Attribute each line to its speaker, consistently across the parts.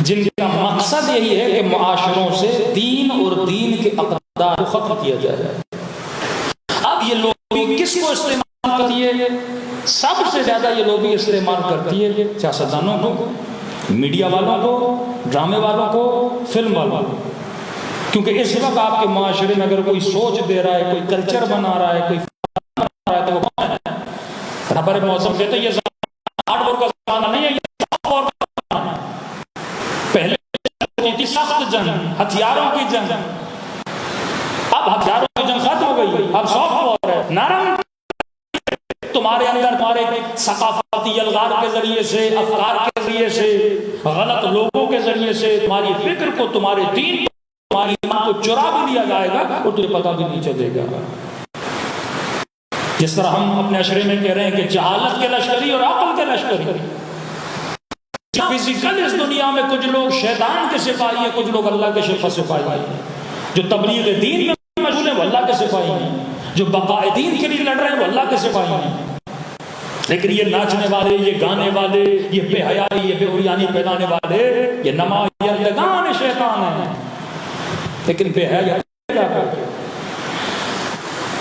Speaker 1: جن کا مقصد یہی ہے کہ معاشروں سے دین اور دین کے اقدار کو ختم کیا جائے۔ اب یہ لوبی کس کو استعمال کرتی ہے؟ سب سے زیادہ یہ لوبی استعمال کرتی ہے سیاستدانوں کو، میڈیا والوں کو، ڈرامے والوں کو، فلم والوں کو، کیونکہ اس وقت آپ کے معاشرے میں اگر کوئی سوچ دے رہا ہے، کوئی کلچر بنا رہا ہے، کوئی بنا رہا ہے، تو وہ کون ہے؟ رہبر موسم کہتے ہیں یہ ہارڈ ورک کا زمانہ نہیں ہے، یہ سافٹ ورک کا زمانہ ہے۔ پہلے تھی سخت جنگ، ہتھیاروں کی جنگ، اب ہتھیاروں کی جنگ ختم ہو گئی، اب سافٹ ورک ہے، نرم۔ تمہارے اندر تمہارے ثقافتی الغار کے ذریعے سے، افکار کے ذریعے سے، غلط لوگوں کے ذریعے سے تمہاری فکر کو، تمہارے دین کو، تمہاری ایمان کو چرا بھی لیا جائے گا اور تجھے پتہ بھی نہیں چلے گا۔ جس طرح ہم اپنے اشرے میں کہہ رہے ہیں کہ جہالت کے لشکری اور عقل کے لشکری، فزیکل اس دنیا میں کچھ لوگ شیطان کے سپاہی ہیں، کچھ لوگ اللہ کے سپاہی ہیں، جو تبلیغ دین میں مشغول ہیں وہ اللہ کے سپاہی ہیں، جو بقاء دین کے لیے لڑ رہے ہیں وہ اللہ کے سپاہی ہیں۔ لیکن یہ ناچنے والے، یہ گانے والے، یہ بے حیائی، یہ بے اوریانی پھیلانے والے، یہ نمائندگان شیطان ہیں۔ لیکن بے حیا،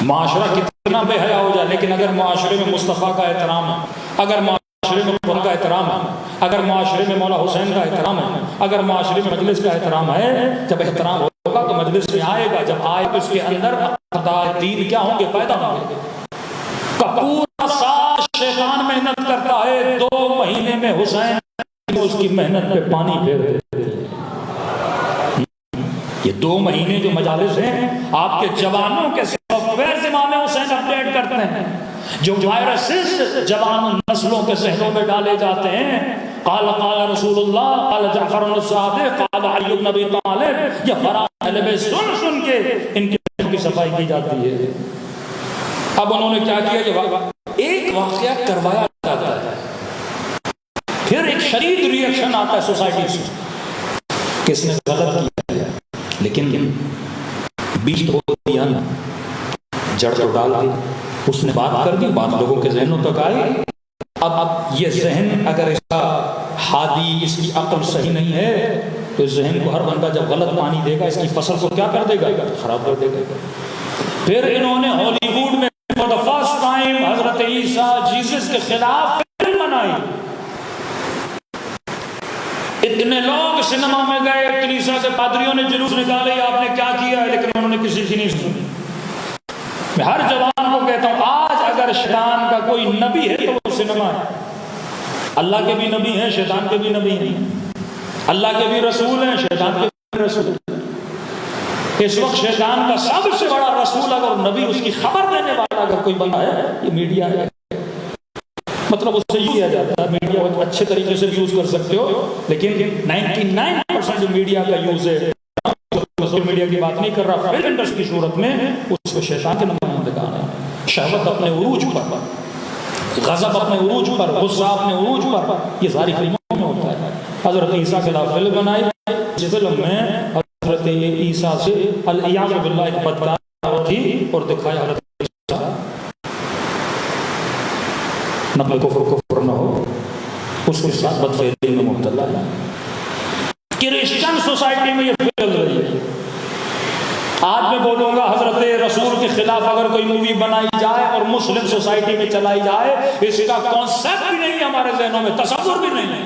Speaker 1: معاشرہ کتنا بے حیا ہو جائے، لیکن اگر معاشرے میں مصطفیٰ کا احترام ہے، اگر معاشرے میں قرآن کا احترام ہے، اگر معاشرے میں مولا حسین کا احترام ہے، اگر معاشرے میں مجلس کا احترام ہے، جب احترام ہوگا تو مجلس میں آئے گا، جب آئے اس کے اندر اقدار دین کیا ہوں گے، پیدا ہوں گے۔ پورا سال شیطان محنت کرتا ہے، 2 مہینے میں حسین اس کی محنت پہ پانی پھیر دیتے ہیں۔ یہ 2 مہینے جو مجالس ہیں، آپ کے جوانوں کے سافٹ ویئر امام حسین اپڈیٹ کرتے ہیں، جو وائرسز جوان نسلوں کے ذہنوں میں ڈالے جاتے ہیں۔ قال قال رسول اللہ، قال جعفر الصادق، قال علی بن ابی طالب، یہ فرات اہل بیت سن سن کے ان کی صفائی کی جاتی ہے۔ اب انہوں نے کیا کیا کہ ایک واقعہ کروایا جاتا ہے، پھر ایک شدید ریئیکشن آتا ہے سوسائٹی سے کہ اس نے غلط کیا ہے، لیکن بیج تو دیا نا، جڑ تو ڈال دی، اس نے بات کر دی، بات لوگوں کے ذہنوں تک آئی۔ اب یہ ذہن اگر اس کا ہادی، اس کی عقل صحیح نہیں ہے تو اس ذہن کو ہر بندہ جب غلط پانی دے گا، اس کی فصل کو کیا کر دے گا؟ خراب کر دے گا۔ پھر انہوں نے ہالی ووڈ میں for the first time حضرت عیسیٰ جیسس کے خلاف فلم بنائی۔ اتنے لوگ سینما میں گئے، کلیسا سے پادریوں نے جلوس نکالے، آپ نے کیا کیا ہے، لیکن انہوں نے کسی کی نہیں سنی۔ میں ہر جوان کو کہتا ہوں، آج اگر شیطان کا کوئی نبی ہے تو وہ سینما ہے۔ اللہ کے بھی نبی ہیں، شیطان کے بھی نبی ہیں، اللہ کے بھی رسول ہیں، شیطان کے بھی رسول ہیں۔ اس وقت شیطان کا سب سے بڑا رسول اگر نبی، اس کی خبر دینے والا اگر کوئی بندہ ہے، یہ میڈیا ہے۔ مطلب اس سے یہ کیا جاتا ہے، میڈیا کو اچھے طریقے سے یوز کر سکتے ہو، لیکن 99% جو میڈیا کا یوز ہے، سوشل میڈیا کی بات نہیں کر رہا، فلم انڈسٹری کی صورت میں اس کو شیطان کے نمائندگان ہیں۔ شہوت اپنے عروج پر، غضب اپنے عروج پر، غصہ اپنے عروج پر، یہ ساری فلموں میں ہوتا ہے۔ حضرت عیسیٰ کے خلاف فلم بنائی، جس فلم میں حضرت عیسیٰ سے الیاذ باللہ ایک بدکار تھی اور دکھایا حضرت عیسیٰ نقل کفر نہ ہو، اس کے ساتھ بدفعلی میں مبتلا ہے۔ کرسچن سوسائٹی میں یہ پھیل رہی ہے۔ آج میں بولوں گا حضرت رسول کے خلاف اگر کوئی مووی بنائی جائے اور مسلم سوسائٹی میں چلائی جائے، اس کا کانسیپٹ بھی نہیں ہمارے ذہنوں میں، تصور بھی نہیں ہے۔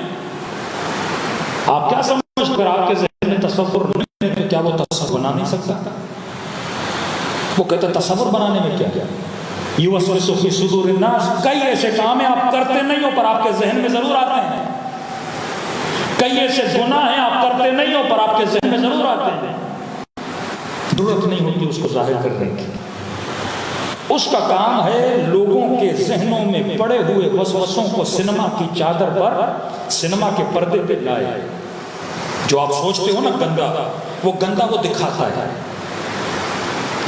Speaker 1: آپ کیا سمجھتے ہیں؟ آپ کے ذہن میں تصور نہیں ہے تو کیا وہ تصور بنا نہیں سکتا؟ وہ کہتے ہیں تصور بنانے میں کیا یوسوس فی صدور الناس، کئی ایسے کام ہیں آپ کرتے نہیں ہو پر آپ کے ذہن میں ضرور آتے ہیں، کئی ایسے گناہ ہیں آپ کرتے نہیں ہو پر آپ کے ذہن میں ضرور آتے ہیں، ضرورت نہیں ہوتی اس کو ظاہر کرنے کی۔ اس کا کام ہے لوگوں کے ذہنوں میں پڑے ہوئے وسوسوں کو سینما کی چادر پر، سینما کے پردے پہ لائے۔ جو آپ سوچتے ہو نا گندا، وہ گندا وہ دکھاتا ہے۔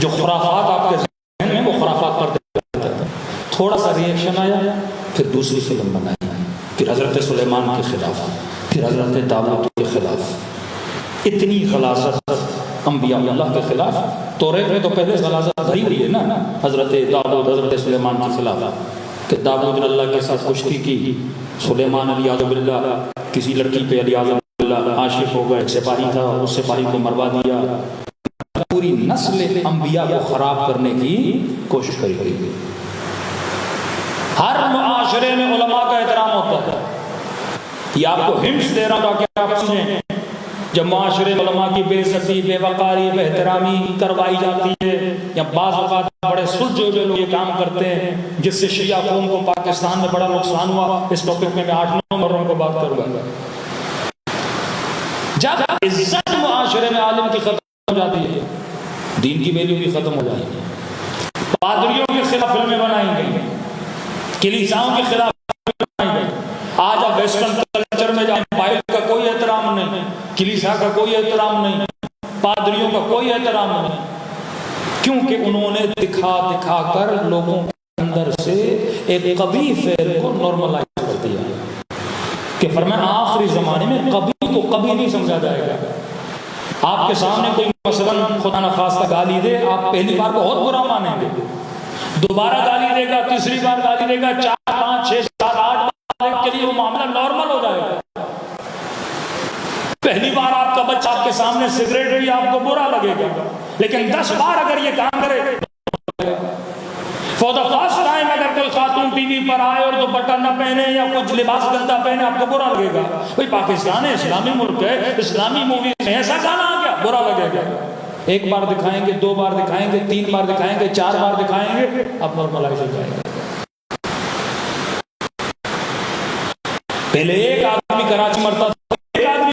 Speaker 1: جو خرافات آپ کے ذہن میں، وہ خرافات پر دکھاتا ہے۔ تھوڑا سا ریئیکشن آیا، پھر دوسری فلم بنائی، پھر حضرت سلیمان کے خلاف، پھر حضرت داؤد کے خلاف۔ اتنی غلاظت انبیاء اللہ کے خلاف، توریت میں تو پہلے غلاظت بھری ہوئی ہے نا، حضرت داؤد حضرت سلیمان کے خلاف، کہ داؤد نے اللہ کے ساتھ کشتی کی، سلیمان علیہ باللہ کسی لڑکی پہ علیہ اللہ عاشق ہو گئے، ایک سپاہی تھا، اس سپاہی کو مروا دیا، پوری نسل انبیاء کو خراب کرنے کی کوشش کری گئی۔ ہر معاشرے میں علماء کا احترام ہوتا ہے، یہ آپ کو ہنٹس دے رہا ہوں کہ آپ سنیں۔ جب معاشرے میں علماء کی بے عزتی، بے وقاری، بے احترامی کروائی جاتی ہے، یا بعض اوقات بڑے سلجھے ہوئے لوگ یہ کام کرتے ہیں جس سے شیعہ قوم کو پاکستان میں بڑا نقصان ہوا، اس ٹاپک میں 8-9 مروں کو بات کروں گا۔ جب عزت معاشرے میں عالم کی ختم ہو جاتی ہے، دین کی ویلیو بھی ختم ہو جاتی ہے۔ پادریوں کے خلاف فلمیں بنائی گئی، کلیساؤں کے خلاف فلمیں بنائی گئی۔ آج اب ویسٹرن کلچر میں جائیں، بائبل کا کوئی احترام نہیں، کلیسا کا کوئی احترام نہیں، پادریوں کا کوئی احترام نہیں، کیونکہ انہوں نے دکھا دکھا کر لوگوں کے اندر سے ایک قبیح فعل کو نارملائز کر دیا کہ فرمایا آخری زمانے میں قبیح کو کبھی نہیں سمجھا جائے گا۔ آپ کے سامنے کوئی مثلاً خدا نخواستہ گالی دے، آپ پہلی بار بہت برا مانیں گے، دوبارہ گالی دے گا، تیسری بار گالی دے گا، 4 5 6 7 8 کے لیے وہ معاملہ نارمل ہو جائے گا۔ پہلی بار آپ کا بچہ آپ کے سامنے سگریٹ بھی آپ کو برا لگے گا، لیکن 10 بار اگر یہ کام کرے، فور دا فرسٹ ٹائم اگر کوئی خاتون ٹی وی پر آئے اور دوپٹہ نہ پہنے یا کچھ لباس گندا پہنے، آپ کو برا لگے گا۔ بھئی پاکستان ہے، اسلامی ملک ہے، اسلامی موویز میں ایسا گانا آ گیا، برا لگے گا۔ 1 بار دکھائیں گے، 2 بار دکھائیں گے، 3 بار دکھائیں گے، 4 بار دکھائیں گے، اب نارملائز ہو جائے گا۔ پہلے ایک آدمی کراچی مرتا تھا، ایک آدمی،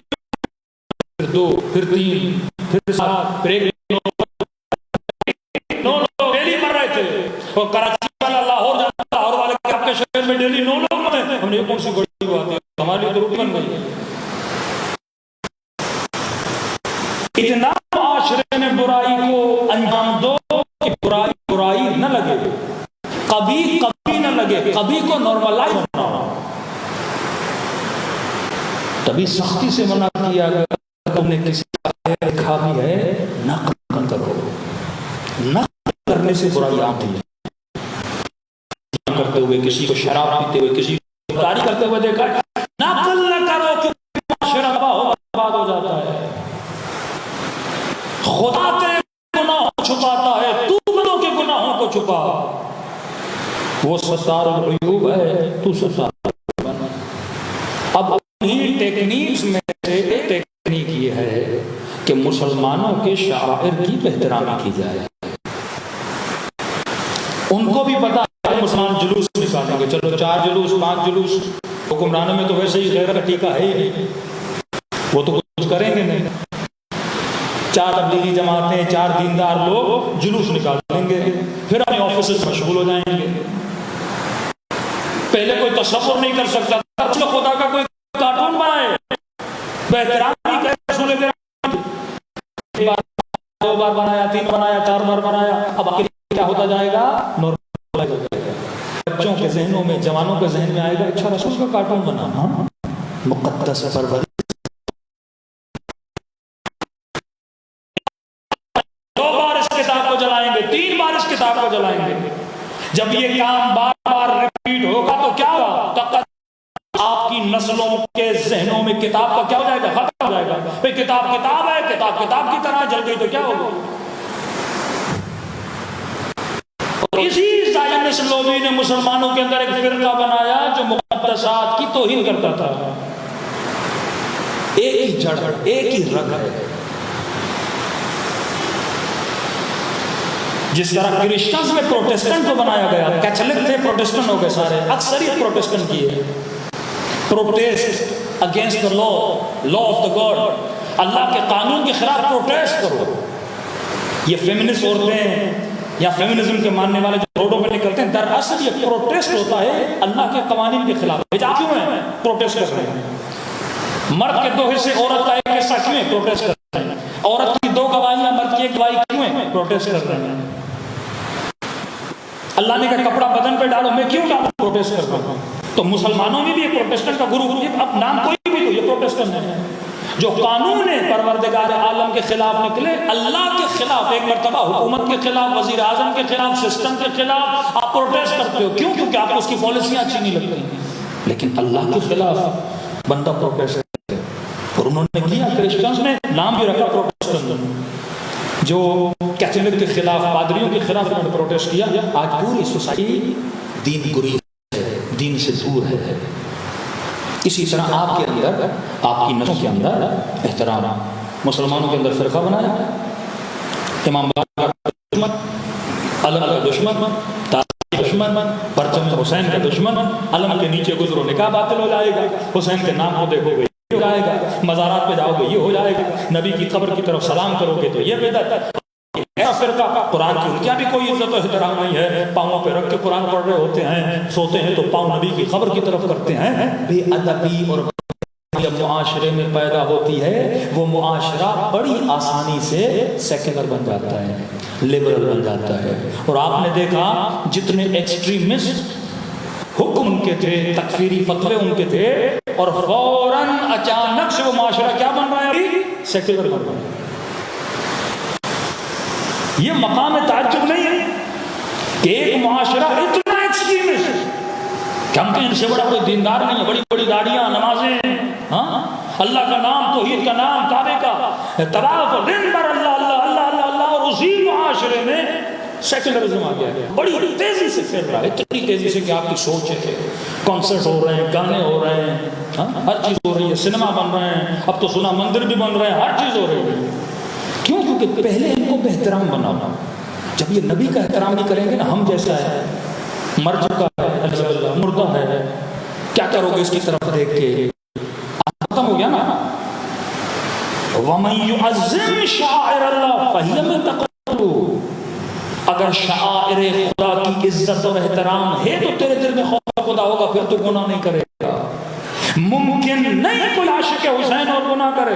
Speaker 1: پھر 2، پھر 3، پھر 7، پھر 1 9 لوگ ڈیلی مر رہے تھے۔ اور کراچی والا لاہور جاتا، لاہور والے کے آپ کے شہر میں ڈیلی 9 لوگ مرے۔ ہم نے یہ کون سی بڑی بات ہے، ہمارے لیے تو روٹی بن گئی۔ اتنا معاشرے میں برائی کو انجام دو کہ برائی برائی نہ لگے، کبھی کبھی نہ لگے، کبھی کو نارملائز بنانا۔ تبھی سختی سے منع کیا گیا، تم نے کسی کا دیکھا بھی ہے نقل کرو، نقل کرنے سے برائی آتی ہے۔ کرتے ہوئے کسی کو شراب پیتے ہوئے، کسی کو تاری کرتے ہوئے دیکھا، نقل نہ کرو کہ معاشرہ برباد ہو جاتا ہے۔ خدا تیرے گناہوں چھپاتا ہے، تو بندوں کے گناہوں کو چھپا، وہ ستار العیوب ہے، تو ستار بنا۔ اب انہی ٹیکنیکس میں سے ایک ٹیکنیک یہ ہے کہ مسلمانوں کے شعائر کی احترام کی جائے۔ ان کو بھی پتا ہے مسلمان جلوس نکالیں گے، چلو 4 جلوس 5 جلوس، حکمرانوں میں تو ویسے ہی غیر کا ٹیکہ ہے ہی نہیں، وہ تو کچھ کریں گے نہیں۔ 4 تبلیغی جماعتیں، 4 دیندار لوگ جلوس نکالیں گے، پھر اپنے آفیسز مشغول ہو جائیں گے۔ پہلے کوئی تصور نہیں کر سکتا تھا خدا کا کوئی کارٹون بنائے، بہتران ہی کہ رسول کرام 1 بار 2 بار بنایا، 3 بنایا، 4 بار بنایا، اب آخر کیا ہوتا جائے گا، نارمل ہو جائے گا۔ بچوں کے ذہنوں میں، جوانوں کے ذہن میں آئے گا، اچھا رسول کا کارٹون بنانا مقدس پرور۔ 2 بار اس کتاب کو جلائیں گے، 3 بار اس کتاب کو جلائیں گے۔ جب یہ کام بار بار ریپیٹ ہوگا تو کیا ہوگا، آپ کی نسلوں کے ذہنوں میں کتاب کا کیا ہو جائے گا، ختم ہو جائے گا۔ بھئی کتاب کتاب ہے، کتاب کتاب کی طرح جل گئی تو کیا ہوگا۔ اسی زائنسٹ لوبی نے مسلمانوں کے اندر ایک فرقہ بنایا جو مقدسات کی توہین کرتا تھا۔ ایک ہی جڑ، ایک ہی رگ ہے۔ جس طرح کرسچنز میں پروٹیسٹنٹ کو بنایا گیا، کیتھولک تھے پروٹیسٹنٹ ہو گئے سارے، اکثریت پروٹیسٹنٹ کی ہے۔ Protest against the law of the God, اللہ کے قانون کے خلاف پروٹیسٹ کرو۔ یہ فیمنسٹ عورتیں یا فیمنزم کے ماننے والے جو روڈوں پہ نکلتے ہیں، دراصل یہ پروٹیسٹ ہوتا ہے اللہ کے قوانین کے خلاف۔ حجاب کیوں ہے؟ پروٹیسٹ کر رہے ہیں۔ مرد کے 2 حصے، عورت کا 1 حصہ کیوں ہے؟ پروٹیسٹ کر رہے ہیں۔ عورت کی 2 گواہیاں، مرد کی 1 گواہی کیوں ہے؟ پروٹیسٹ کر رہے ہیں۔ اللہ نے کہا کپڑا بدن پہ ڈالو، میں کیوں ڈالوں؟ پروٹیسٹ کر رہا ہوں۔ تو مسلمانوں میں بھی ایک پروٹیسٹنٹ کا گروپ، اب نام کوئی بھی ہو، یہ پروٹیسٹنٹ ہے۔ جو قانون پروردگار عالم کے خلاف نکلے، اللہ کے خلاف، ایک مرتبہ حکومت کے خلاف، وزیر اعظم کے خلاف، سسٹم کے خلاف آپ پروٹیسٹ کرتے ہو، کیوں؟ کیونکہ آپ کو اس کی پالیسیاں اچھی نہیں لگتی۔ لیکن اللہ کے خلاف بندہ پروٹیسٹ کرتے، اور انہوں نے کیا، کرسچنز نے نام بھی رکھا پروٹیسٹنٹ، جو کیتھولک کے خلاف، پادریوں کے خلاف انہوں نے پروٹیسٹ کیا. آج پوری سوسائٹی دین گریز ہے، دین سے دور ہے. اسی طرح آپ کے اندر، آپ کی نسلوں کے اندر احترام، مسلمانوں کے اندر فرقہ بنایا، امام باقر کا دشمن، علم کا دشمن، تاج کا دشمن، پرچم حسین کا دشمن، علم کے نیچے گزرو نکاح باطل ہو جائے گا، حسین کے نام کو دیکھو گے یہ ہو جائے گا، مزارات پہ جاؤ گے یہ ہو جائے گا، نبی کی قبر کی طرف سلام کرو گے تو یہ بدعت. فرقہ قرآن کی ان کی بھی کوئی عزت و احترام نہیں ہے، پاؤں پہ رکھ کے قرآن پڑھ رہے ہوتے ہیں، سوتے ہیں تو پاؤں نبی کی قبر کی طرف کرتے ہیں. بے ادبی اور جب معاشرے میں پیدا ہوتی ہے وہ معاشرہ بڑی آسانی سے سیکولر بن جاتا ہے، لبرل بن جاتا ہے. اور آپ نے دیکھا جتنے ایکسٹریمسٹ حکم ان کے تھے، تکفیری فتوے ان کے تھے، اور فوراً اچانک سے وہ معاشرہ کیا بن رہا ہے؟ سیکولر بن رہا ہے. یہ مقام تعجب نہیں ہے کہ ایک معاشرہ اتنا ایکسٹریمسٹ کہ ہم کہیں ان سے بڑا کوئی دیندار نہیں ہے، بڑی بڑی گاڑیاں، نمازیں، ہاں، اللہ کا نام، توحید کا نام، کعبے کا طواف، دن بھر اللہ اللہ اللہ اللہ اللہ، اور اسی معاشرے میں سیکولرزم آ گیا ہے، بڑی تیزی سے پھیل رہا ہے، اتنی تیزی سے کہ آپ کی سوچ ہے. کانسرٹ ہو رہے ہیں، گانے ہو رہے ہیں، ہر چیز ہو رہی ہے، سنیما بن رہے ہیں، اب تو سنا مندر بھی بن رہے ہیں، ہر چیز ہو رہی ہے. کیوں؟ کیونکہ پہلے ان کو بہترام بنانا. جب یہ نبی کا احترام نہیں کریں گے نا، ہم جیسا ہے، مر چکا ہے، مردہ ہے، کیا کرو گے اس کی طرف دیکھ کے؟ ختم ہو گیا نا. وَمَن يُعَظِّمْ شَعَائِرَ اللَّهِ فَهِيَ مِن تَقْوَى. اگر شعائر خدا کی عزت اور احترام ہے تو تیرے دل میں خوف خدا ہوگا، پھر تو گناہ نہیں کرے گا. ممکن نہیں کوئی عاشق حسین اور گناہ کرے،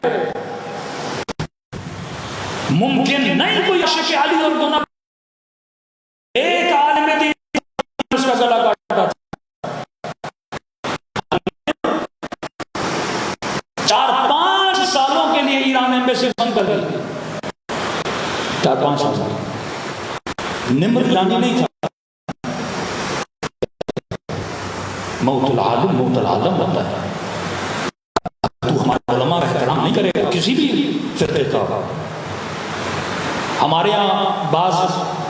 Speaker 1: ممکن نہیں کوئی عاشق علی اور گناہ. ایک عالم دین اس کا گلا کاٹا تھا، 4-5 سالوں کے لیے ایران ایمبیسی بند کر دی. 4-5 سال نمر جانی نہیں تھا. موت العالم، موت العالم ہوتا ہے. تو ہمارے علماء کا احترام نہیں کرے گا کسی بھی فرقے کا. ہمارے یہاں بعض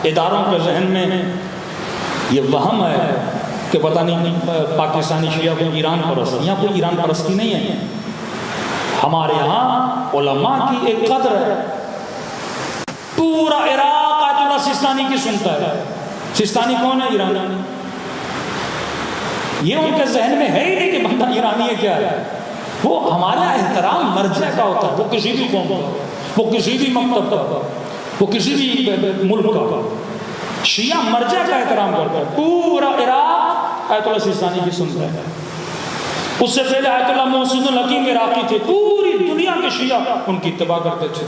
Speaker 1: اداروں کے ذہن میں یہ وہم ہے کہ پتہ نہیں پاکستانی شیعہ کو ایران پرست، یہاں کوئی ایران پرستی نہیں ہے. ہمارے یہاں علماء کی ایک قدر ہے. پورا عراق آیت اللہ سستانی کی سنتا ہے. سستانی کون ہے؟ ایرانی. یہ ان کے ذہن میں ہے ہی نہیں کہ بندہ ایرانی ہے کیا ہے. وہ ہمارا احترام مرجع کا ہوتا ہے، وہ کسی بھی قوم کا، وہ کسی بھی مکتب کا، وہ کسی بھی ملک کا. شیعہ مرجع کا احترام کرتا ہے. پورا عراق آیت اللہ سستانی کی سنتا ہے. اس سے پہلے آیت اللہ محسن الحکیم عراقی تھے. پوری دنیا کے شیعہ ان کی اتباع کرتے تھے.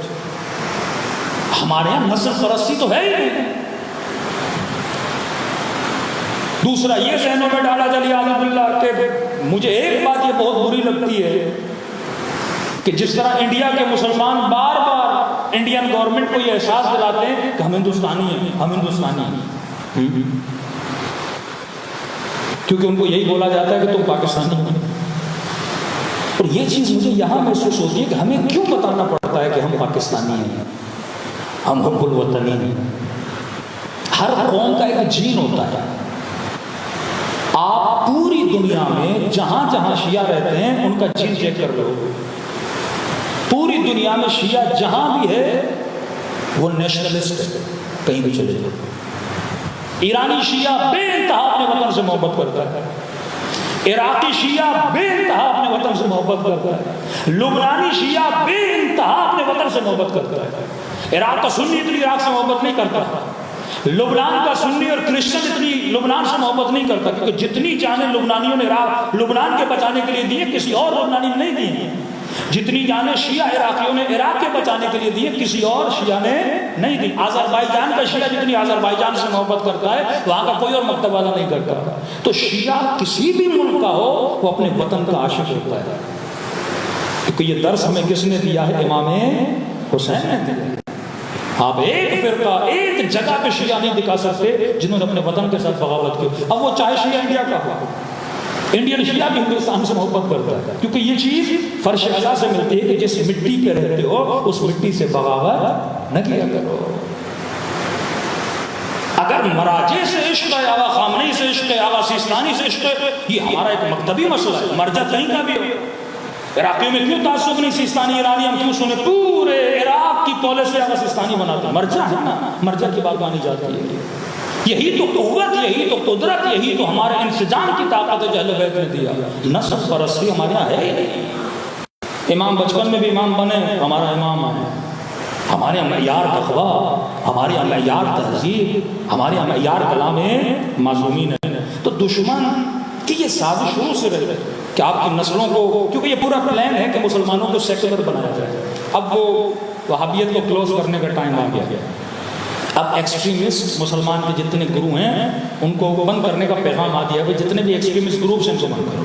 Speaker 1: ہمارے یہاں نسل پرستی تو ہے ہی نہیں. دوسرا یہ ذہنوں میں ڈالا جلی عالم اللہ کہ مجھے ایک بات یہ بہت بری لگتی ہے کہ جس طرح انڈیا کے مسلمان بار بار انڈین گورنمنٹ کو یہ احساس دلاتے ہیں کہ ہم ہندوستانی ہیں، ہم ہندوستانی ہیں، کیونکہ ان کو یہی بولا جاتا ہے کہ تم پاکستانی ہو. اور یہ چیز مجھے یہاں محسوس ہوتی ہے کہ ہمیں کیوں بتانا پڑتا ہے کہ ہم پاکستانی ہیں، ہم حب الوطنی ہیں. ہر قوم کا ایک جین ہوتا ہے. آپ پوری دنیا میں جہاں جہاں شیعہ رہتے ہیں ان کا جین چیک کر لو. پوری دنیا میں شیعہ جہاں بھی ہے وہ نیشنلسٹ ہے، کہیں بھی چلے جاؤ. ایرانی شیعہ بے انتہا اپنے وطن سے محبت کرتا ہے. عراقی شیعہ بے انتہا اپنے وطن سے محبت کرتا ہے. لبنانی شیعہ بے انتہا اپنے وطن سے محبت کرتا ہے. عراق کا سنی اتنی عراق سے محبت نہیں کرتا. لبنان کا سنی اور کرسچن اتنی لبنان سے محبت نہیں کرتا، کیونکہ جتنی جانیں لبنانیوں نے عراق لبنان کے بچانے کے لیے دی ہیں کسی اور لبنانی نے نہیں دی ہیں. جتنی جانیں شیعہ عراقیوں نے عراق کے بچانے کے لیے دی ہیں کسی اور شیعہ نے نہیں دی. آذربائیجان کا شیعہ جتنی آذربائیجان سے محبت کرتا ہے وہاں کا کوئی اور مکتب والا نہیں کرتا. تو شیعہ کسی بھی ملک کا ہو وہ اپنے وطن کا عاشق ہوتا ہے. کیونکہ یہ درس ہمیں کس نے دیا ہے؟ امام حسین نے دیا. آپ ایک فرقہ ایک جگہ پہ شیعہ نہیں دکھا سکتے جنہوں نے اپنے وطن کے ساتھ بغاوت کی. اب وہ چاہے شیعہ انڈیا کا ہو، انڈین شیعہ بھی ہندوستان سے محبت کرتا ہے، کیونکہ یہ چیز فرش اعلیٰ سے ملتی ہے کہ جس مٹی پہ رہتے ہو اس مٹی سے بغاوت نہ کیا کرو۔ اگر مراجع سے عشق ہے، آغا خامنئی سے عشق ہے، آغا سیستانی سے عشق ہے، یہ ہمارا ایک مکتبی مسئلہ ہے، مرجع کہیں کا بھی ہو۔ عراقیوں میں کیوں تعصب نہیں سیستانی ایرانی، ہم کیوں سنے پورے عراق کی پالیسی آغا سیستانی بناتے ہیں؟ مرجع ہے نا، مرجع کی بات مانی جاتی ہے۔ یہی تو قوت، یہی تو قدرت، یہی تو ہمارے انسجام کی طاقت ہے جو اہل بیت نے دیا۔ نسب پرستی ہمارے یہاں ہے ہی نہیں۔ امام بچپن میں بھی امام بنے، ہمارا امام ہے۔ ہمارے یہاں معیار تقویٰ، ہمارے یہاں معیار تہذیب، ہمارے یہاں معیار کلام معصومین ہے۔ تو دشمن کی یہ سازش شروع سے رہی کہ آپ کی نسلوں کو، کیونکہ یہ پورا پلان ہے کہ مسلمانوں کو سیکولر بنایا جائے۔ اب وہ وہابیت کو کلوز کرنے کا ٹائم آ گیا۔ اب ایکسٹریمسٹ مسلمان کے جتنے گروہ ہیں ان کو بند کرنے کا پیغام آ دیا ہے، جتنے بھی ایکسٹریمسٹ گروپس ہیں ان کو بند کرو۔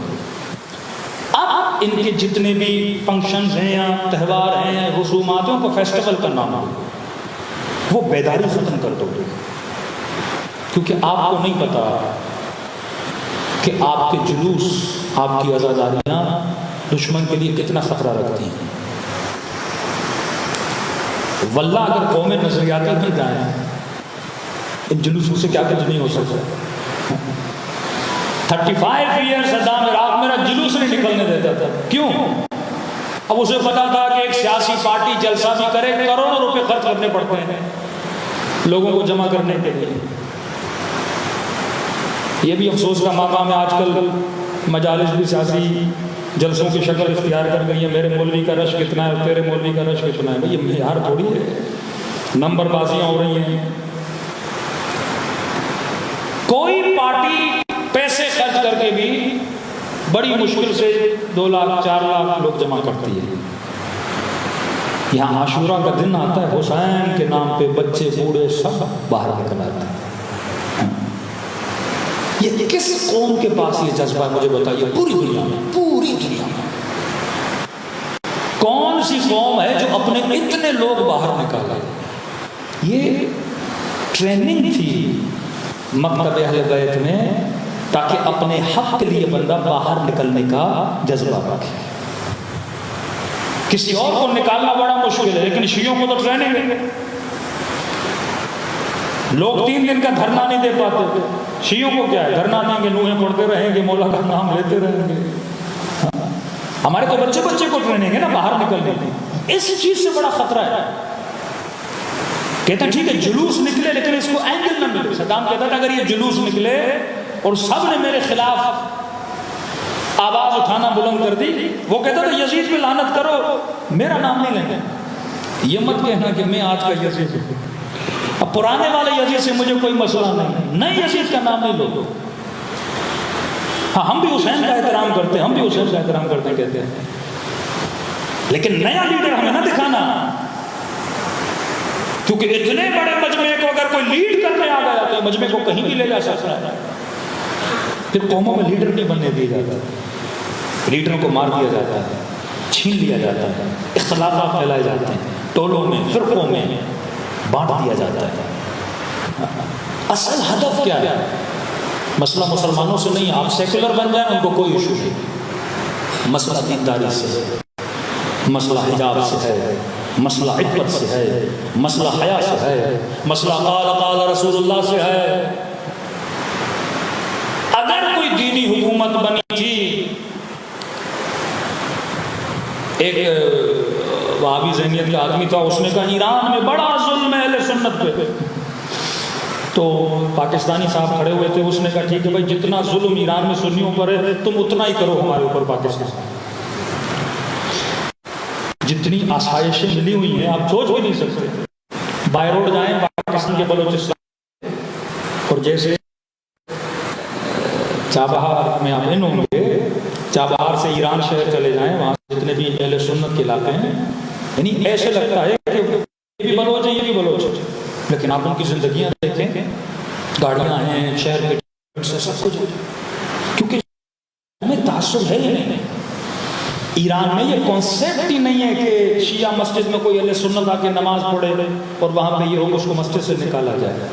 Speaker 1: اب ان کے جتنے بھی فنکشنز ہیں یا تہوار ہیں یا رسومات ہیں ان کو فیسٹیول کا نام دو، وہ بیداری ختم کر دو، کیونکہ آپ کو نہیں پتا کہ آپ کے جلوس، آپ کی آزاداریاں دشمن کے لیے کتنا خطرہ رکھتی ہیں۔ واللہ اگر قومیں نظریاتی کی جائیں، ان جلوسوں سے کیا کچھ نہیں ہو سکتا۔ 35 ایئر صدام عراق میرا جلوس نہیں نکلنے دیتا تھا، کیوں؟ اب اسے پتا تھا کہ ایک سیاسی پارٹی جلسہ بھی کرے کروڑوں روپے خرچ کرنے پڑتے ہیں لوگوں کو جمع کرنے کے لیے۔ یہ بھی افسوس کا مقام ہے، آج کل مجالس بھی سیاسی جلسوں کی شکل اختیار کر گئی ہے۔ میرے مولوی کا رش کتنا ہے اور تیرے مولوی کا رش کتنا ہے، بھئی یہ معیار تھوڑی ہے، نمبر بازیاں ہو رہی ہیں۔ کوئی پارٹی پیسے خرچ کر کے بھی بڑی مشکل سے 2 لاکھ 4 لاکھ لوگ جمع کرتی ہے۔ یہاں عاشورہ کا دن آتا ہے، حسین کے نام پہ بچے بوڑھے سب باہر نکل آتے ہیں۔ یہ کس قوم کے پاس یہ جذبہ ہے مجھے بتائیے؟ پوری دنیا میں، پوری دنیا میں کون سی قوم ہے جو اپنے اتنے لوگ باہر نکالا؟ یہ ٹریننگ تھی مکتب اہل بیت میں، تاکہ اپنے حق کے لیے بندہ باہر نکلنے کا جذبہ رکھے۔ کسی اور کو نکالنا بڑا مشکل ہے، لیکن شیعوں کو تو ٹریننگ ہے۔ لوگ 3 دن کا دھرنا نہیں دے پاتے، شیعوں کو کیا ہے؟ دھرنا دیں گے، نوحیں پڑھتے رہیں گے، مولا کا نام لیتے رہیں گے۔ ہمارے تو بچے کو ٹریننگ ہے نا باہر نکلنے کی۔ اس چیز سے بڑا خطرہ ہے۔ کہتا ٹھیک ہے جلوس نکلے لیکن اس کو اینگل نہ ملے۔ صدام کہتا تھا اگر یہ جلوس نکلے اور سب نے میرے خلاف آواز اٹھانا بلند کر دی، وہ کہتا تھا یزید پہ لعنت کرو، میرا نام نہیں لیں گے۔ یہ مت کہنا کہ میں آج کا یزید ہوں، اب پرانے والے یزید سے مجھے کوئی مسئلہ نہیں، نئے یزید کا نام نہیں لو۔ ہاں ہم بھی حسین کا احترام کرتے ہیں، ہم بھی حسین کا احترام کرتے ہیں کہتے ہیں، لیکن نیا لیڈر ہمیں نہ دکھانا، کیونکہ اتنے بڑے مجمع کو اگر کوئی لیڈ کرنے آ گیا تو مجمع کو کہیں بھی لے جا سکتا ہے۔ پھر قوموں میں لیڈر نہیں بننے دیا جاتا، لیڈروں کو مار دیا جاتا ہے، چھین لیا جاتا ہے، اختلافات پھیلائے جاتے ہیں، ٹولوں میں فرقوں میں بانٹ دیا جاتا ہے۔ اصل ہدف کیا ہے؟ مسئلہ مسلمانوں سے نہیں، آپ سیکولر بن جائیں ان کو کوئی ایشو نہیں، مسئلہ دینداری سے ہے، مسئلہ حجاب سے ہے، مسئلہ عفت سے ہے، مسئلہ حیا سے ہے، مسئلہ قال رسول اللہ سے ہے۔ اگر کوئی دینی حکومت بنی تھی، ایک وہابی ذہنیت کا آدمی تھا، اس نے کہا ایران میں بڑا ظلم ہے اہل سنت پہ، تو پاکستانی صاحب کھڑے ہوئے تھے، اس نے کہا ٹھیک ہے بھائی جتنا ظلم ایران میں سنیوں پر ہے تم اتنا ہی کرو ہمارے اوپر پاکستان۔ جتنی آسائشیں ملی ہوئی ہیں آپ سوچ بھی نہیں سکتے۔ بائی روڈ جائیں پاکستان کے بلوچستان، اور جیسے چابہار میں آپ ہوں گے، چابہار سے ایران شہر چلے جائیں، وہاں جتنے بھی اہل سنت کے علاقے ہیں، یعنی ایسے لگتا ہے کہ یہ بھی بلوچ ہیں یہ بھی بلوچ ہیں، لیکن آپ ان کی زندگیاں دیکھیں، گاڑیاں ہیں، شہر کے سب کچھ، کیونکہ ہمیں تعصب ہے ہی نہیں۔ ایران میں یہ کانسیپٹ ہی نہیں ہے کہ شیعہ مسجد میں کوئی اہل سنت آ کے نماز پڑھے اور وہاں پہ یہ ہو اس کو مسجد سے نکالا جائے،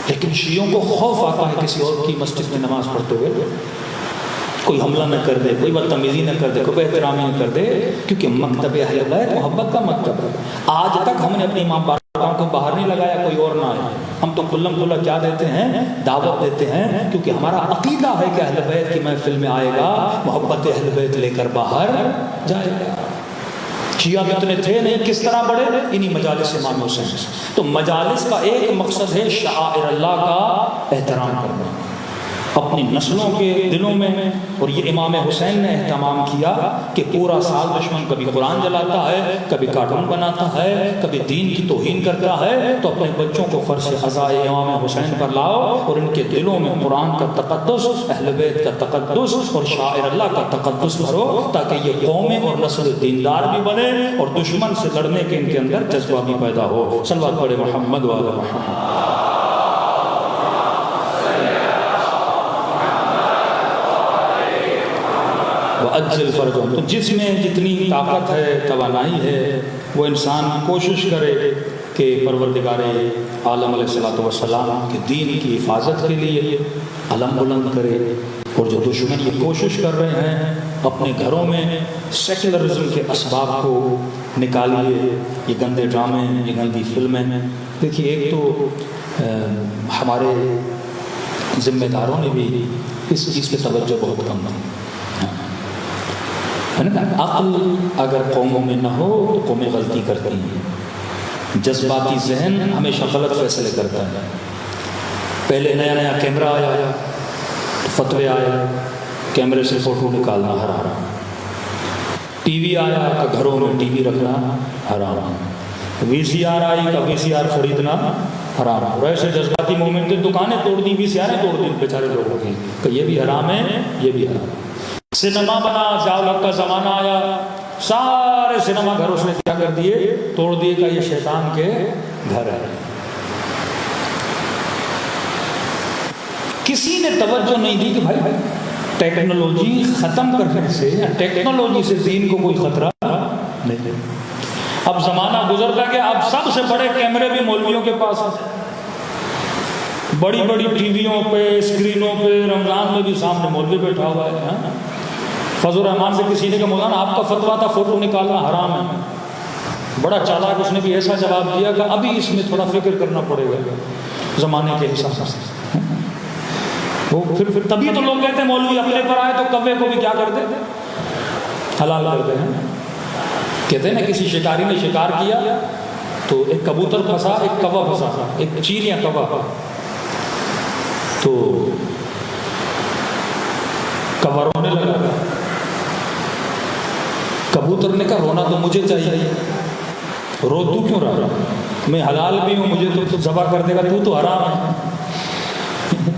Speaker 1: لیکن شیعوں کو خوف آتا ہے کسی اور کی مسجد میں نماز پڑھتے ہوئے۔ کوئی حملہ نہ کر دے، کوئی بدتمیزی نہ کر دے، کوئی بے احترامی نہ کر دے، کیونکہ مکتب اہل بیت محبت کا مکتب ہے۔ آج تک ہم نے اپنی ماں باپ کو باہر نہیں لگایا، کوئی اور نہ ہے، ہم تو کھلم کھلا کیا دیتے ہیں، دعوت دیتے ہیں، کیونکہ ہمارا عقیدہ ہے کہ اہل بیت کی محفل میں آئے گا، محبت اہل بیت لے کر باہر جائے گا۔ شیعہ بھی اتنے تھے نہیں، کس طرح بڑے، انہی مجالس امام حسین سے۔ تو مجالس کا ایک مقصد ہے شعائر اللہ کا احترام کرنا اپنی نسلوں کے دلوں میں، اور یہ امام حسین نے اہتمام کیا کہ پورا سال دشمن کبھی قرآن جلاتا ہے، کبھی کارٹون بناتا ہے، کبھی دین کی توہین کرتا ہے، تو اپنے بچوں کو فرش عزائے امام حسین پر لاؤ اور ان کے دلوں میں قرآن کا تقدس، اہل بیت کا تقدس اور شاعر اللہ کا تقدس بھرو، تاکہ یہ قومیں اور نسل دیندار بھی بنے اور دشمن سے لڑنے کے ان کے اندر جذبہ بھی پیدا ہو۔ صلوات پڑھے محمد و آل محمد۔ وَأَجِّلْ فَرْجَهُمْ۔ تو جس میں جتنی طاقت ہے، توانائی ہے، وہ انسان کوشش کرے کہ پروردگار عالم علیہ السلام کے دین کی حفاظت کے لیے علم بلند کرے، اور جو دشمن یہ کوشش کر رہے ہیں اپنے گھروں میں سیکولرزم کے اسباب کو نکالیے، یہ گندے ڈرامے، یہ گندی فلمیں۔ دیکھیے، ایک تو ہمارے ذمہ داروں نے بھی اس چیز پہ توجہ بہت کم دی ہے نا۔ عقل اگر قوموں میں نہ ہو تو قومیں غلطی کرتی ہیں، جذباتی ذہن ہمیشہ غلط فیصلے کرتا ہے۔ پہلے نیا نیا کیمرہ آیا، فتوے آئے، کیمرے سے فوٹو نکالنا حرام، ٹی وی آیا تو گھروں میں ٹی وی رکھنا حرام، وی سی آر آئی کا وی سی آر خریدنا حرام، اور ایسے جذباتی مومنٹ تھے، دکانیں توڑ دی، وی سی آریں توڑ دی بیچارے لوگوں کی، کہ یہ بھی حرام ہے، یہ بھی حرام۔ سینما بنا، ضیاء الحق کا زمانہ آیا، سارے سینما گھر اس نے کیا کر دیے، توڑ دیے، کہ یہ شیطان کے گھر ہے۔ کسی نے توجہ نہیں دی کہ بھائی ٹیکنالوجی ختم کرنے سے، ٹیکنالوجی سے دین کو کوئی خطرہ نہیں۔ اب زمانہ گزرتا گیا، اب سب سے بڑے کیمرے بھی مولویوں کے پاس ہیں، بڑی بڑی ٹی ویوں پہ، اسکرینوں پہ، رمضان میں بھی سامنے مولوی بیٹھا ہوا ہے۔ فضل الرحمان سے کسی نے کہا مولانا آپ کا فتویٰ تھا فوٹو نکالنا حرام ہے، بڑا چالاک اس نے بھی ایسا جواب دیا کہ ابھی اس میں تھوڑا فکر کرنا پڑے گا زمانے کے حساب سے۔ وہ پھر تبھی تو لوگ کہتے ہیں مولوی اپنے پر آئے تو کوے کو بھی کیا کرتے حلال کرتے ہیں۔ کہتے ہیں نا کسی شکاری نے شکار کیا تو ایک کبوتر پھنسا، ایک کوا پھنسا، ایک چیل یا کوا، تو کوا رونے لگا، کبوتر نے کہا رونا تو مجھے چاہیے، رو تو کیوں رہا، میں حلال بھی ہوں، مجھے تو ذبح کر دے گا، تو حرام ہے۔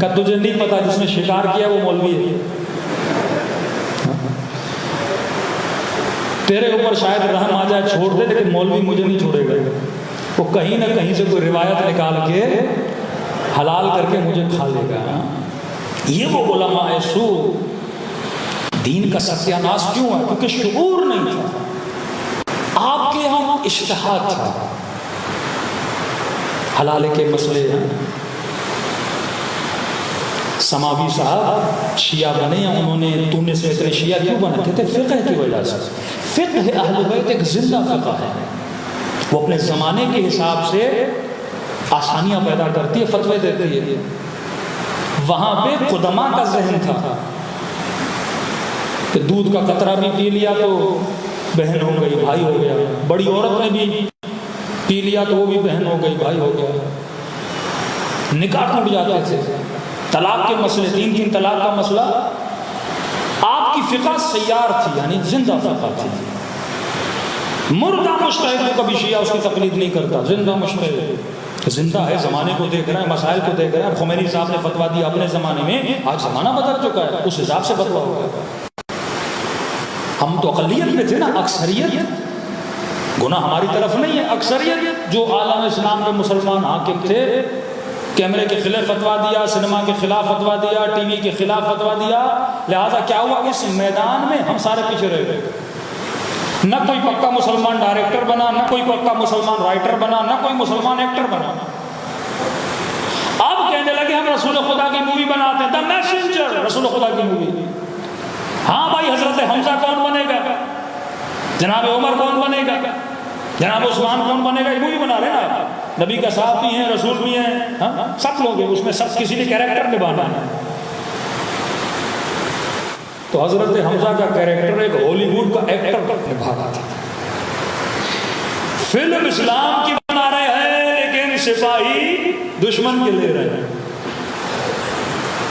Speaker 1: کہ تجھے نہیں پتا جس نے شکار کیا وہ مولوی ہے، تیرے اوپر شاید رحم آ جائے چھوڑ دے، لیکن مولوی مجھے نہیں چھوڑے گا، وہ کہیں نہ کہیں سے کوئی روایت نکال کے حلال کر کے مجھے کھا لے گا۔ یہ وہ علماء سو دین کا ستیہ ناش کیوں ہے؟ کیونکہ شعور نہیں تھا، آپ کے یہاں اجتہاد تھا، حلالے کے مسئلے ہیں۔ سماوی صاحب شیعہ بنے ہیں، انہوں نے تونس میں اتنے شیعہ کیوں بنے؟ کہتے فقہ کی وجہ سے۔ فقہ اہل بیت ایک زندہ فقہ ہے، وہ اپنے زمانے کے حساب سے آسانیاں پیدا کرتی ہے، فتوے دیتی ہے۔ وہاں پہ قدماء کا ذہن تھا کہ دودھ کا قطرہ بھی پی لیا تو بہن ہو گئی، بھائی ہو گیا، بڑی عورت نے بھی پی لیا تو وہ بھی بہن ہو گئی، بھائی ہو گیا، نکاح ٹوٹ جاتے تھے، طلاق کے مسئلے، تین طلاق کا مسئلہ۔ آپ کی فقہ سیار تھی، یعنی زندہ فقہ تھی۔ مردہ مجتہد کو کبھی شیعہ اس کی تقلید نہیں کرتا، زندہ مجتہد زندہ ہے، زمانے کو دیکھ رہا ہے، مسائل کو دیکھ رہا ہے۔ خمینی صاحب نے فتویٰ دیا اپنے زمانے میں، آج زمانہ بدل چکا ہے، اس حساب سے فتویٰ ہوگا۔ ہم تو اقلیت میں تھے نا، اکثریت گناہ ہماری طرف نہیں ہے، اکثریت جو عالم اسلام کے مسلمان حاکم تھے، کیمرے کے خلاف فتویٰ دیا، سینما کے خلاف فتویٰ دیا، ٹی وی کے خلاف فتویٰ دیا، لہذا کیا ہوا، اس میدان میں ہم سارے پیچھے رہ گئے۔ نہ کوئی پکا مسلمان ڈائریکٹر بنا، نہ کوئی پکا مسلمان رائٹر بنا، نہ کوئی مسلمان ایکٹر بنا۔ اب کہنے لگے ہم رسول خدا کی مووی بناتے ہیں، دا میسنجر، رسول خدا کی مووی۔ ہاں بھائی حضرت حمزہ کون بنے گا، جناب عمر کون بنے گا، جناب عثمان کون بنے گا، یہ مووی بنا رہے ہیں آپ، نبی کا صاحب بھی ہیں، رسول بھی ہیں، ہاں سب لوگ ہیں اس میں، سب کسی نے کیریکٹر نبھانا ہے۔ تو حضرت حمزہ کا کیریکٹر ایک ہالی ووڈ کا ایکٹر نبھا رہا تھا۔ فلم اسلام کی بنا رہے ہیں لیکن سپاہی دشمن کے لے رہے ہیں،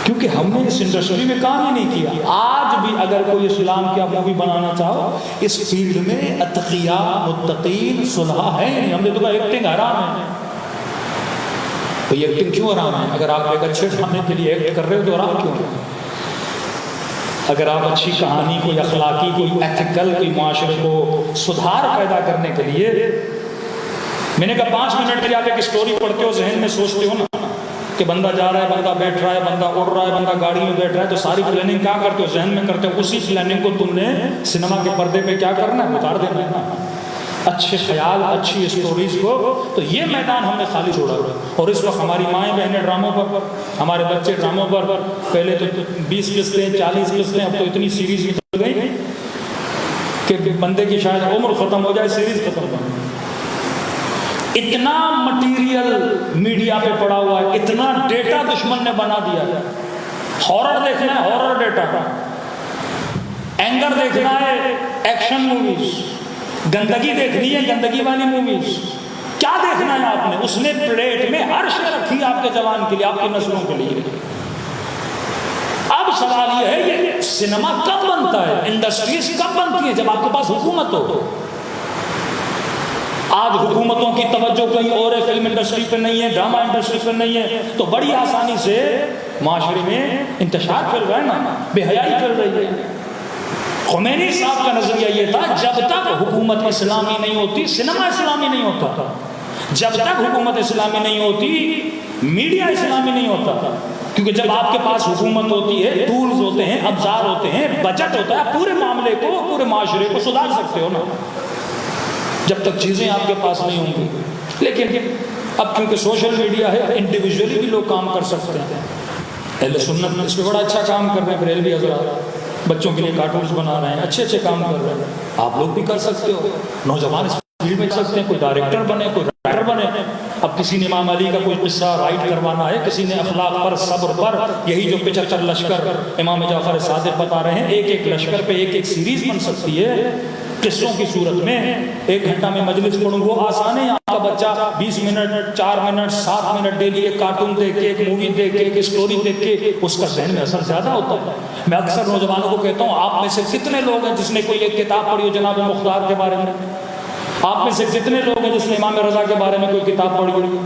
Speaker 1: کیونکہ ہم نے اس انڈسٹری میں کام ہی نہیں کیا۔ آج بھی اگر کوئی اسلام کی آپ مووی بنانا چاہو، اس فیلڈ میں اتقیاء متقین صلحاء ہیں، ہم نے تو کہا ایکٹنگ حرام ہے۔ تو یہ ایکٹنگ کیوں حرام ہے؟ اگر آپ ایک اچھے ڈرامے کے لیے ایکٹ کر رہے ہو تو حرام کیوں ہے؟ اگر آپ اچھی کہانی، کوئی اخلاقی، کوئی ایتھیکل، کوئی معاشرے کو سدھار پیدا کرنے کے لیے، میں نے کہا 5 منٹ کے آپ ایک سٹوری پڑھتے ہو، ذہن میں سوچتے ہو نا کہ بندہ جا رہا ہے، بندہ بیٹھ رہا ہے، بندہ اڑ رہا ہے، بندہ گاڑی میں بیٹھ رہا ہے، تو ساری پلاننگ کیا کرتے ہو؟ ذہن میں کرتے ہو۔ اسی پلاننگ کو تم نے سنیما کے پردے پہ کیا کرنا ہے؟ اتار دینا ہے نا، اچھے خیال، اچھی اسٹوریز کو۔ تو یہ میدان ہم نے خالی چھوڑا ہوا، اور اس وقت ہماری مائیں بہنیں ڈراموں پر، ہمارے بچے ڈراموں پر، پہلے تو 20 قسطیں 40 قسطیں، اب تو اتنی سیریز نکل گئی کہ بندے کی شاید عمر ختم ہو جائے سیریز ختم ہو جائے۔ اتنا مٹیریل میڈیا پہ پڑا ہوا ہے، اتنا ڈیٹا دشمن نے بنا دیا ہے۔ ہارر دیکھنا ہے، ہارر ڈیٹا، اینگر دیکھنا ہے، ایکشن موویز، گندگی دیکھنی ہے، گندگی والی موویز، کیا دیکھنا ہے آپ نے؟ اس نے پلیٹ میں ہر شے رکھی آپ کے جوان کے لیے، آپ کی نسلوں کے لیے۔ اب سوال یہ ہے یہ سنیما کب بنتا ہے، انڈسٹریز کب بنتی ہیں؟ جب آپ کے پاس حکومت ہو۔ آج حکومتوں کی توجہ کہیں اور ہے، فلم انڈسٹری پہ نہیں ہے، ڈرامہ انڈسٹری پہ نہیں ہے، تو بڑی آسانی سے معاشرے میں انتشار پھیل رہا ہے نا، بے حیائی پھیل رہی ہے۔ خمینی صاحب کا نظریہ یہ تھا جب تک حکومت اسلامی نہیں ہوتی سنیما اسلامی نہیں ہوتا تھا، جب تک حکومت اسلامی نہیں ہوتی میڈیا اسلامی نہیں ہوتا تھا، کیونکہ جب آپ کے پاس حکومت ہوتی ہے، ٹولز ہوتے ہیں، ابزار ہوتے ہیں، بجٹ ہوتا ہے، پورے معاملے کو، پورے معاشرے کو سدھار سکتے ہو نا، جب تک چیزیں آپ کے پاس نہیں ہوں گی۔ لیکن اب کیونکہ سوشل میڈیا ہے، انڈیویجولی بھی لوگ کام کر سکتے ہیں۔ اہل سنت اس پہ بڑا اچھا کام کر رہے ہیں، بریلوی حضرات بچوں کے لیے کارٹونز بنا رہے ہیں، اچھے اچھے کام کر رہے ہیں، آپ لوگ بھی کر سکتے ہو، نوجوان اس فیلڈ میں چل سکتے ہیں، کوئی ڈائریکٹر بنے، کوئی رائٹر بنے۔ اب کسی نے امام علی کا کوئی قصہ رائٹ کروانا ہے، کسی نے اخلاق پر، صبر پر، یہی جو 75 لشکر امام جعفر صادق بتا رہے ہیں، ایک ایک لشکر پہ ایک ایک سیریز بن سکتی ہے قصوں کی صورت میں۔ 1 گھنٹہ میں مجلس پڑھوں، وہ آسان ہے۔ آپ کا بچہ 20 منٹ، 4 منٹ، 7 منٹ ڈیلی ایک کارٹون دیکھ کے، ایک مووی دیکھ کے، ایک اسٹوری دیکھ کے، اس کا ذہن میں اثر زیادہ ہوتا ہے۔ میں اکثر نوجوانوں کو کہتا ہوں، آپ میں سے کتنے لوگ ہیں جس نے کوئی ایک کتاب پڑھی ہو جناب مختار کے بارے میں؟ آپ میں سے کتنے لوگ ہیں جس نے امام رضا کے بارے میں کوئی کتاب پڑھی ہو؟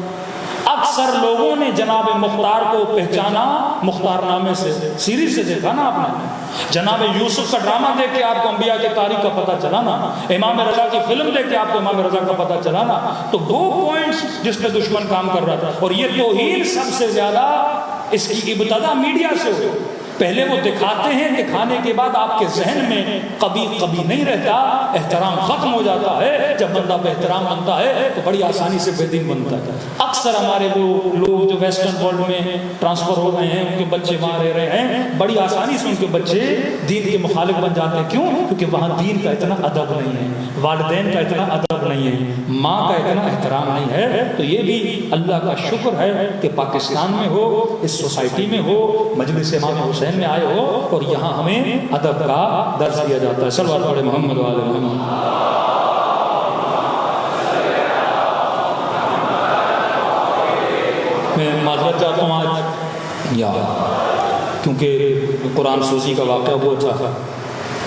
Speaker 1: اکثر لوگوں نے جناب مختار کو پہچانا مختار نامے سے، سیریز سے دیکھا نا آپ نے، جناب یوسف کا ڈرامہ دیکھ کے آپ کو انبیاء کی تاریخ کا پتہ چلا نا، امام رضا کی فلم دیکھ کے آپ کو امام رضا کا پتہ چلا نا۔ تو 2 پوائنٹس جس پہ دشمن کام کر رہا تھا، اور یہ توہین سب سے زیادہ اس کی ابتدا میڈیا سے ہوئی۔ پہلے وہ دکھاتے ہیں، دکھانے کے بعد آپ کے ذہن میں کبھی نہیں رہتا، احترام ختم ہو جاتا ہے۔ جب بندہ بے احترام بنتا ہے تو بڑی آسانی سے بے دین بنتا ہے۔ اکثر ہمارے وہ لوگ جو ویسٹرن ورلڈ میں ٹرانسفر ہو گئے ہیں، ان کے بچے وہاں رہ رہے ہیں، بڑی آسانی سے ان کے بچے دین کے مخالف بن جاتے ہیں۔ کیوں؟ کیونکہ وہاں دین کا اتنا ادب نہیں ہے، والدین کا اتنا ادب نہیں ہے، ماں کا اتنا احترام نہیں ہے۔ تو یہ بھی اللہ کا شکر ہے کہ پاکستان میں ہو، اس سوسائٹی میں ہو، مجلس امام حسین میں آئے ہو، اور یہاں ہمیں ادب کا درس دیا جاتا ہے۔ صلوات پڑھے محمد و آل محمد۔ میں معذرت چاہتا ہوں آج کیونکہ قرآن سوزی کا واقعہ ہوا تھا،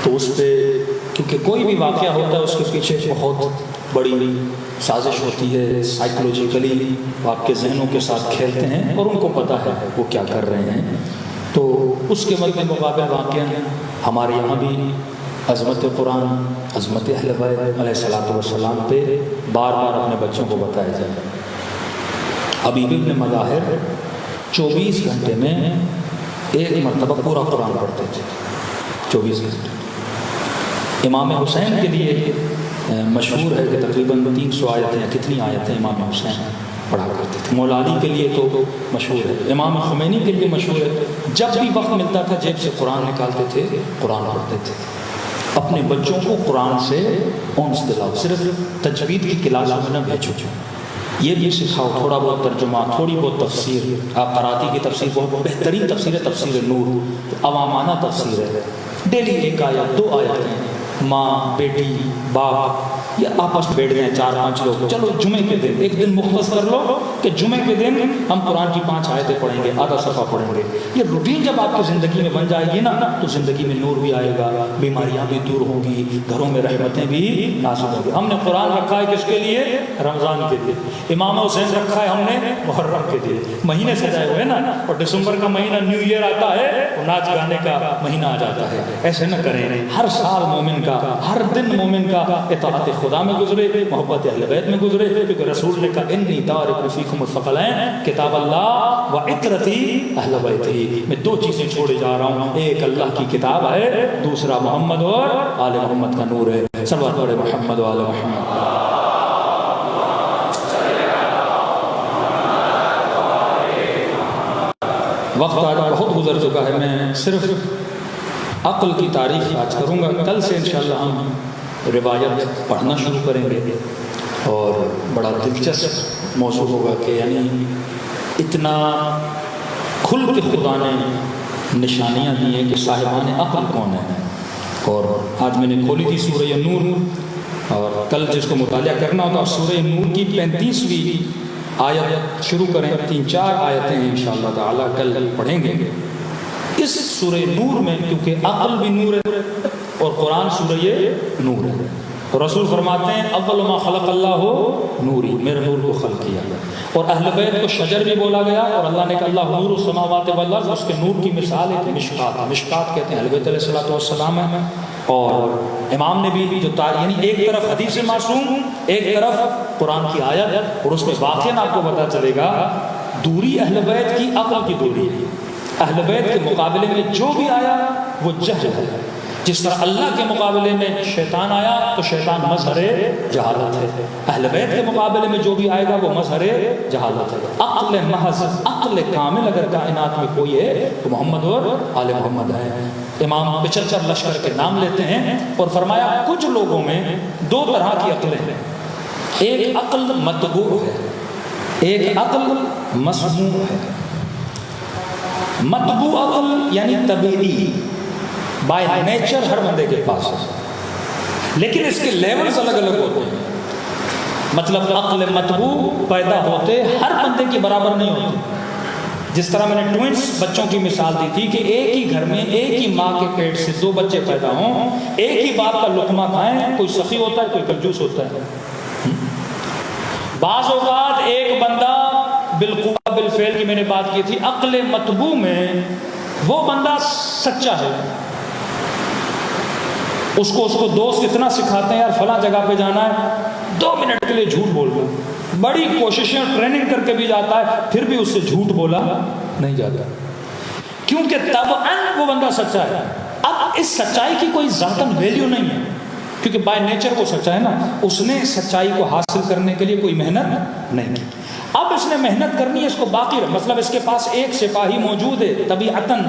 Speaker 1: تو اس پہ کیونکہ کوئی بھی واقعہ ہوتا ہے اس کے پیچھے بہت بڑی سازش ہوتی ہے، سائیکولوجیکلی آپ کے ذہنوں کے ساتھ کھیلتے ہیں، اور ان کو پتہ ہے وہ کیا کر رہے ہیں۔ تو اس کے مد مقابل واقعہ ہمارے یہاں بھی عظمت قرآن، عظمت اہل بیت علیہ الصلوۃ والسلام پہ بار بار اپنے بچوں کو بتایا جائے۔ حبیب ابن مظاہر 24 گھنٹے میں ایک مرتبہ پورا قرآن پڑھتے تھے، 24 گھنٹے۔ امام حسین کے لیے مشہور ہے کہ تقریباً 300 آیتیں، کتنی آیتیں امام حسین پڑھا کرتے تھے۔ مولا علی کے لیے تو مشہور ہے، امام خمینی کے لیے مشہور ہے، جب بھی وقت ملتا تھا جیب سے قرآن نکالتے تھے، قرآن پڑھتے تھے۔ اپنے بچوں کو قرآن سے اونس دلاؤ، صرف تجوید کی کلاس میں نہ بھیجو، یہ بھی سکھاؤ، تھوڑا بہت ترجمہ، تھوڑی بہت تفسیر۔ آپ قراتی کی تفسیر بہت بہترین تفسیر ہے، تفسیر نور، عوامانہ تفسیر ہے، ڈیلی ایک آیت 2 آیتیں، ماں بیٹی باپ یا آپس میں بیٹھ گئے 4-5 لوگ، چلو جمعے کے دن ایک دن مختص کر لو کہ جمعے کے دن ہم قرآن کی 5 آیتیں پڑھیں گے، آدھا صفحہ پڑھیں گے۔ یہ روٹین جب آپ کی زندگی میں بن جائے گی نا تو زندگی میں نور بھی آئے گا، بیماریاں بھی دور ہوں گی، گھروں میں رحمتیں بھی نازل ہوں گی۔ ہم نے قرآن رکھا ہے کس کے لیے؟ رمضان کے لیے۔ امام حسین رکھا ہے ہم نے محرم کے لیے، مہینے سجائے ہوئے نا، اور دسمبر کا مہینہ نیو ایئر آتا ہے، وہ ناچ گانے کا مہینہ آ جاتا ہے۔ ایسے نہ کریں، ہر سال مومن کا، ہر دن مومن کا اطاعت خدا میں گزرے، محبت اہل بیت میں گزرے، کیونکہ رسول نے کہا انی تارک فیکم الثقلین کتاب اللہ و عترتی اہل بیتی، میں 2 چیزیں چھوڑے جا رہا ہوں، ایک اللہ کی کتاب ہے، دوسرا محمد اور آل محمد کا نور ہے۔ صلوات پڑھے محمد و آل محمد۔ وقت آج بہت گزر چکا ہے، میں صرف عقل کی تعریف آج کروں گا، کل سے انشاءاللہ ہم روایت پڑھنا شروع کریں گے، اور بڑا دلچسپ موضوع ہوگا کہ یعنی اتنا کھل کے خدا نے نشانیاں دی ہیں کہ صاحبان عقل کون ہیں۔ اور آج میں نے کھولی تھی سورہ نور، اور کل جس کو مطالعہ کرنا ہوتا سورہ نور کی 35ویں آیت شروع کریں، 3-4 آیتیں انشاءاللہ تعالی کل پڑھیں گے اس سورہ نور میں، کیونکہ عقل بھی نور ہے اور قرآن سورہ نور ہے۔ رسول فرماتے ہیں اول ما خلق اللہ نوری، میرے نور کو خلق کیا، اور اہل بیت کو شجر بھی بولا گیا، اور اللہ نے کہا اللہ نور السماوات والارض، اس کے نور کی مثال ایک مشکات، مشکات کہتے ہیں اہل بیت علیہ الصلوۃ والسلام ہے۔ اور امام نے بھی جو یعنی ایک طرف حدیث معصوم، ایک طرف قرآن کی آیت، اور اس میں واقعاً آپ کو پتہ چلے گا دوری اہل بیت کی عقل کی دوری ہے۔ اہل بیت کے مقابلے میں جو بھی آیا وہ جہل ہے، جس طرح اللہ کے مقابلے میں شیطان آیا تو شیطان مظہر جہالت ہے، اہل بیت کے مقابلے میں جو بھی آئے گا وہ مظہر جہالت ہے۔ عقل محض، عقل کامل اگر کائنات میں کوئی ہے تو محمد اور آل محمد ہے۔ امام 75 لشکر کے نام لیتے ہیں اور فرمایا کچھ لوگوں میں 2 طرح کی عقلیں ہیں، ایک عقل متبوع ہے، ایک عقل مسموع ہے۔ متبوع عقل یعنی طبیعی، بائی نیچر ہر بندے کے پاس ہے، لیکن اس کے لیولز الگ الگ ہوتے ہیں۔ مطلب عقل متبوع پیدا ہوتے ہر بندے کے برابر نہیں ہوتے۔ جس طرح میں نے ٹوئنس بچوں کی مثال دی تھی کہ ایک ہی گھر میں ایک ہی ماں کے پیٹ سے 2 بچے پیدا ہوں، ایک ہی باپ کا لقمہ کھائیں، کوئی سخی ہوتا ہے کوئی کنجوس ہوتا ہے۔ بعض اوقات ایک بندہ بالقوہ بالفعل کی میں نے بات کی تھی، عقل متبوع میں وہ بندہ سچا ہے، اس کو دوست اتنا سکھاتے ہیں یار فلاں جگہ پہ جانا ہے، 2 منٹ کے لیے جھوٹ بول رہا، بڑی کوششیں ٹریننگ کر کے بھی جاتا ہے، پھر بھی اس سے جھوٹ بولا نہیں جاتا، کیونکہ طبعاً وہ بندہ سچا ہے۔ اب اس سچائی کی کوئی ذاتاً ویلیو نہیں ہے، کیونکہ بائی نیچر وہ سچا ہے نا، اس نے سچائی کو حاصل کرنے کے لیے کوئی محنت نہیں کی۔ اب اس نے محنت کرنی ہے، اس کو باقی مطلب اس کے پاس ایک سپاہی موجود ہے طبیعتاً،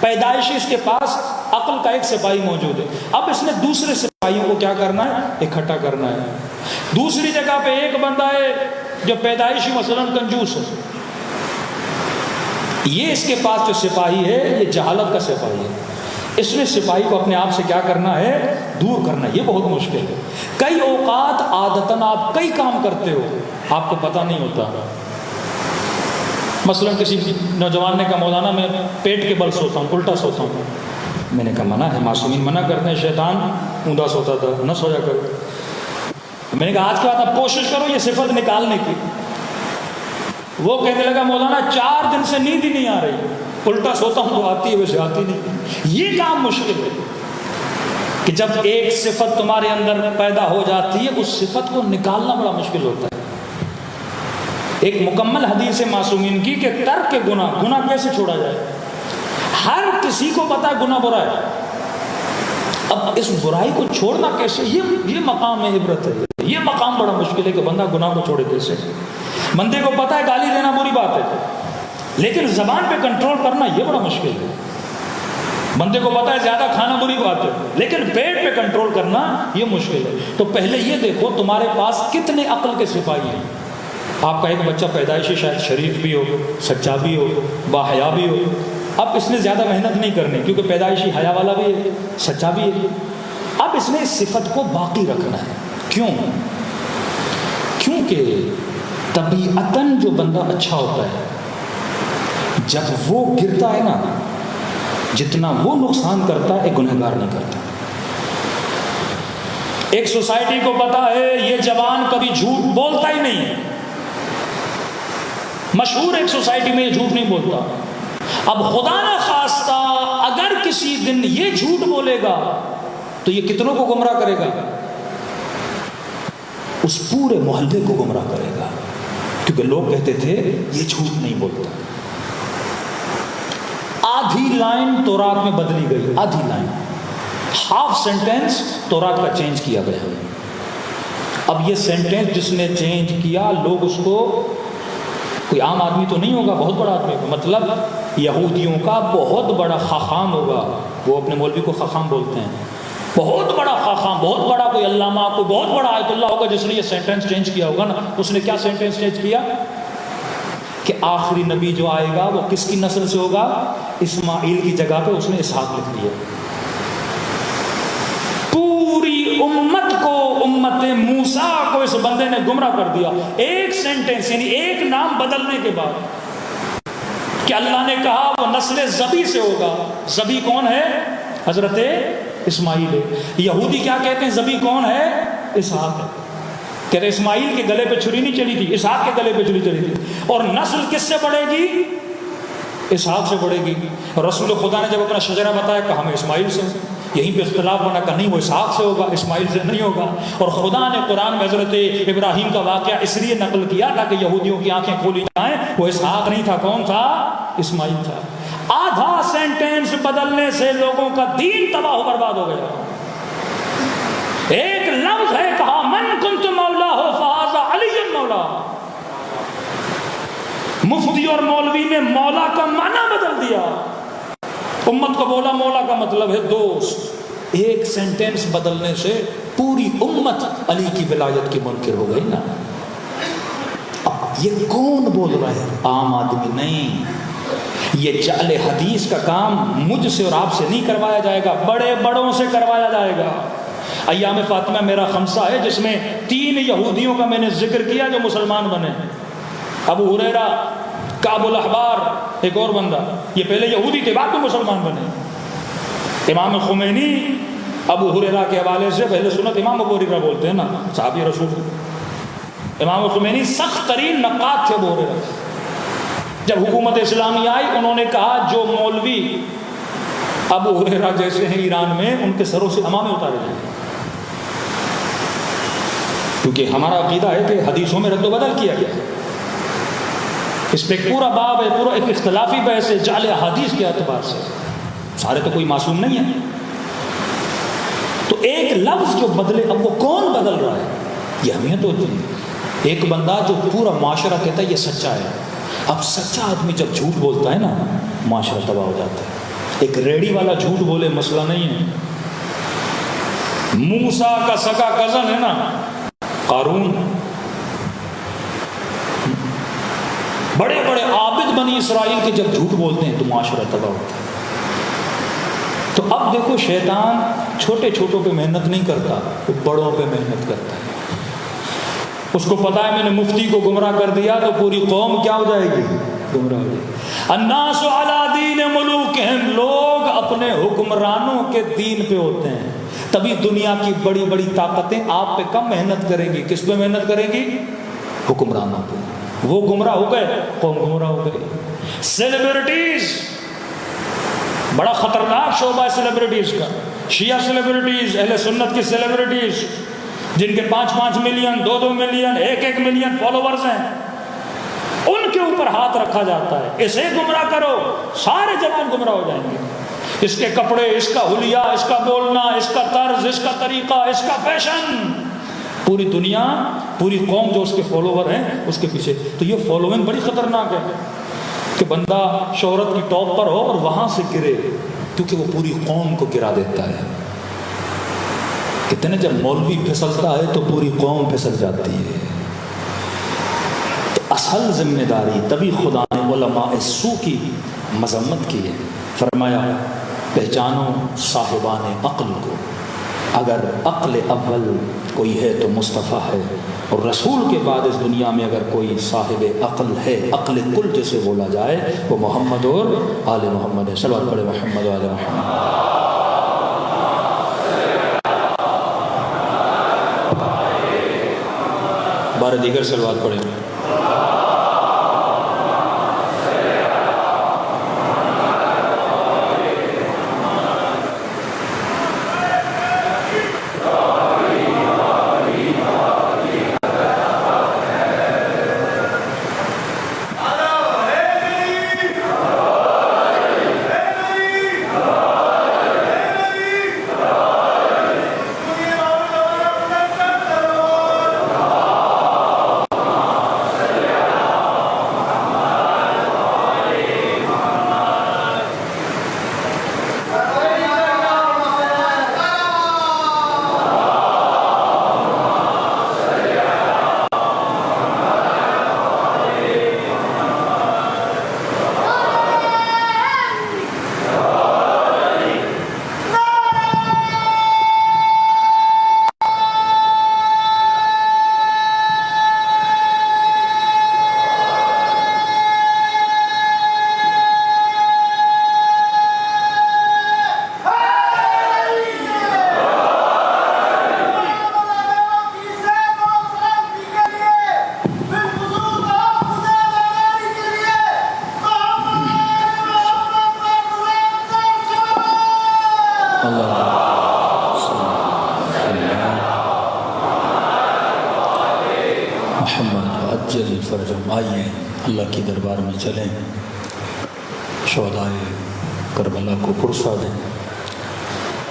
Speaker 1: پیدائشی اس کے پاس عقل کا ایک سپاہی موجود ہے، اب اس نے دوسرے سپاہیوں کو کیا کرنا ہے؟ اکٹھا کرنا ہے۔ دوسری جگہ پہ ایک بندہ ہے جو پیدائشی مثلاً کنجوس ہے، یہ اس کے پاس جو سپاہی ہے یہ جہالت کا سپاہی ہے، اس نے سپاہی کو اپنے آپ سے کیا کرنا ہے؟ دور کرنا ہے۔ یہ بہت مشکل ہے۔ کئی اوقات عادتاً آپ کئی کام کرتے ہو آپ کو پتہ نہیں ہوتا، مثلا کسی نوجوان نے کہا مولانا میں پیٹ کے بل سوتا ہوں، الٹا سوتا ہوں، میں نے کہا منع ہے، معصومین منع کرتے ہیں، شیطان اوندا سوتا تھا نہ سویا کرو۔ میں نے کہا آج کے بعد آپ کوشش کرو یہ صفت نکالنے کی۔ وہ کہنے لگا مولانا 4 دن سے نیند ہی نہیں آ رہی، الٹا سوتا ہوں تو آتی ہے ویسے آتی نہیں۔ یہ کام مشکل ہے کہ جب ایک صفت تمہارے اندر پیدا ہو جاتی ہے اس صفت کو نکالنا بڑا مشکل ہوتا ہے۔ ایک مکمل حدیث معصومین کی کہ ترک گناہ کیسے چھوڑا جائے۔ ہر کسی کو پتا ہے گناہ برا ہے، اب اس برائی کو چھوڑنا کیسے؟ یہ مقام عبرت ہے، یہ مقام بڑا مشکل ہے کہ بندہ گناہ کو چھوڑے کیسے۔ بندے کو پتہ ہے گالی دینا بری بات ہے، لیکن زبان پہ کنٹرول کرنا یہ بڑا مشکل ہے۔ بندے کو پتہ ہے زیادہ کھانا بری بات ہے، لیکن پیٹ پہ کنٹرول کرنا یہ مشکل ہے۔ تو پہلے یہ دیکھو تمہارے پاس کتنے عقل کے سپاہی ہیں۔ آپ کا ایک بچہ پیدائشی شاید شریف بھی ہو، سچا بھی ہو، باحیا بھی ہو، اب اس نے زیادہ محنت نہیں کرنی کیونکہ پیدائشی حیا والا بھی ہے، سچا بھی ہے۔ اب اس نے اس صفت کو باقی رکھنا ہے۔ کیوں؟ کیونکہ طبیعتاً جو بندہ اچھا ہوتا ہے جب وہ گرتا ہے نا، جتنا وہ نقصان کرتا ہے ایک گنہگار نہیں کرتا۔ ایک سوسائٹی کو پتا ہے یہ جوان کبھی جھوٹ بولتا ہی نہیں ہے، مشہور ایک سوسائٹی میں یہ جھوٹ نہیں بولتا۔ اب خدا نہ خواستہ اگر کسی دن یہ جھوٹ بولے گا تو یہ کتنوں کو گمراہ کرے گا؟ اس پورے محلے کو گمراہ کرے گا، کیونکہ لوگ کہتے تھے یہ جھوٹ نہیں بولتا۔ آدھی لائن تورات میں بدلی گئی، آدھی لائن، ہاف سینٹینس تورات کا چینج کیا گیا۔ اب یہ سینٹینس جس نے چینج کیا، لوگ اس کو، کوئی عام آدمی تو نہیں ہوگا، بہت بڑا آدمی ہوگا، مطلب یہودیوں کا بہت بڑا خاخام ہوگا، وہ اپنے مولوی کو خاخام بولتے ہیں، بہت بڑا خاخام، بہت بڑا کوئی علامہ، کوئی بہت بڑا آیت اللہ ہوگا جس نے یہ سینٹینس چینج کیا ہوگا نا۔ اس نے کیا سینٹینس چینج کیا کہ آخری نبی جو آئے گا وہ کس کی نسل سے ہوگا؟ اسماعیل کی جگہ پہ اس نے اسحاق لکھ دیا۔ پوری امت کو، امت موسیٰ کو اس بندے نے گمراہ کر دیا، ایک سینٹینس یعنی ایک نام بدلنے کے بعد کہ اللہ نے کہا وہ نسل زبی سے ہوگا۔ زبی کون ہے؟ حضرت اسماعیل ہے۔ یہودی کیا کہتے ہیں؟ زبی کون ہے؟ اسحاق ہے۔ کہتے اسماعیل کے گلے پہ چھری نہیں چلی تھی، اسحاق کے گلے پہ چھری چلی تھی۔ اور نسل کس سے بڑھے گی؟ اسحاق سے بڑھے گی۔ رسول خدا نے جب اپنا شجرہ بتایا کہا ہمیں اسماعیل سے، یہیں پہ اختلاف بنا کہ نہیں وہ اسحاق سے ہوگا، اسماعیل سے نہیں ہوگا۔ اور خدا نے قرآن میں حضرت ابراہیم کا واقعہ اس لیے نقل کیا تاکہ یہودیوں کی آنکھیں کھولی جائیں، وہ اسحاق نہیں تھا، کون تھا؟ اسماعیل تھا۔ آدھا سینٹینس بدلنے سے لوگوں کا دین تباہ و برباد ہو گیا۔ ایک لفظ ہے کہا من کنت مولا ہو فہذا علی مولا۔ مفتی اور مولوی نے مولا کا معنی بدل دیا، امت کو بولا مولا کا مطلب ہے دوست۔ ایک سینٹینس بدلنے سے پوری امت علی کی ولایت کی منکر ہو گئی نا۔ اب یہ کون بول رہا ہے؟ عام آدمی نہیں۔ یہ جعل حدیث کا کام مجھ سے اور آپ سے نہیں کروایا جائے گا، بڑے بڑوں سے کروایا جائے گا۔ ایام فاطمہ میرا خمسہ ہے جس میں 3 یہودیوں کا میں نے ذکر کیا جو مسلمان بنے، ابو ہریرہ، کعب الاحبار، ایک اور بندہ، یہ پہلے یہودی تھے بعد میں مسلمان بنے۔ امام خمینی ابو ہریرہ کے حوالے سے پہلے سنت امام ابو ہریرہ بولتے ہیں نا، صحابی رسول۔ امام خمینی سخت ترین نقاد تھے ابو ہریرہ۔ جب حکومت اسلامی آئی انہوں نے کہا جو مولوی ابو ہریرہ جیسے ہیں ایران میں ان کے سروں سے امامے اتارے جائیں، کیونکہ ہمارا عقیدہ ہے کہ حدیثوں میں رد و بدل کیا گیا۔ اس پہ ایک پورا باب ہے، پورا ایک اختلافی بحث ہے جعل حدیث کے اعتبار سے، سارے تو کوئی معصوم نہیں ہے۔ تو ایک لفظ جو بدلے، اب وہ کون بدل رہا ہے یہ اہمیت ہوتی ہے۔ ایک بندہ جو پورا معاشرہ کہتا ہے یہ سچا ہے، اب سچا آدمی جب جھوٹ بولتا ہے نا معاشرہ تباہ ہو جاتا ہے۔ ایک ریڑی والا جھوٹ بولے مسئلہ نہیں ہے۔ موسیٰ کا سگا کزن ہے نا قارون، بڑے بڑے عابد بنی اسرائیل کے جب جھوٹ بولتے ہیں تو معاشرہ تباہ ہوتا ہے۔ تو اب دیکھو شیطان چھوٹے چھوٹوں پہ محنت نہیں کرتا، وہ بڑوں پہ محنت کرتا ہے۔ اس کو پتا ہے میں نے مفتی کو گمراہ کر دیا تو پوری قوم کیا ہو جائے گی؟ گمراہ ہو جائے گی۔ الناس علی دین ملوکہم، لوگ اپنے حکمرانوں کے دین پہ ہوتے ہیں، تبھی دنیا کی بڑی بڑی طاقتیں آپ پہ کم محنت کریں گی۔ کس پہ محنت کریں گی؟ حکمرانوں پہ۔ وہ گمراہ ہو گئے، قوم گمراہ ہو گئی۔ سیلیبریٹیز بڑا خطرناک شعبہ ہے سیلیبریٹیز کا۔ شیعہ سیلیبریٹیز، اہل سنت کی سیلیبریٹیز جن کے 5-5 ملین، 2-2 ملین، 1-1 ملین فالوورز ہیں، ان کے اوپر ہاتھ رکھا جاتا ہے، اسے گمراہ کرو، سارے جوان گمراہ ہو جائیں گے۔ اس کے کپڑے، اس کا حلیہ، اس کا بولنا، اس کا طرز، اس کا طریقہ، اس کا فیشن، پوری دنیا، پوری قوم جو اس کے فالوور ہیں اس کے پیچھے. تو یہ فالوئنگ بڑی خطرناک ہے کہ بندہ شہرت کی ٹاپ پر ہو اور وہاں سے گرے، کیونکہ وہ پوری قوم کو گرا دیتا ہے. کہتے ہیں جب مولوی پھسلتا ہے تو پوری قوم پھسل جاتی ہے. تو اصل ذمہ داری، تبھی خدا نے علماء سو کی مذمت کی ہے. فرمایا پہچانو صاحبان عقل کو، اگر عقل اول کوئی ہے تو مصطفیٰ ہے، اور رسول کے بعد اس دنیا میں اگر کوئی صاحب عقل ہے، عقل کل جسے بولا جائے، وہ محمد اور آل محمد ہے. صلوات پڑھے محمد و آل محمد. بارہ دیگر صلوات پڑھے. آئیے اللہ کی دربار میں چلیں، شہدائے کربلا کو پرسا دیں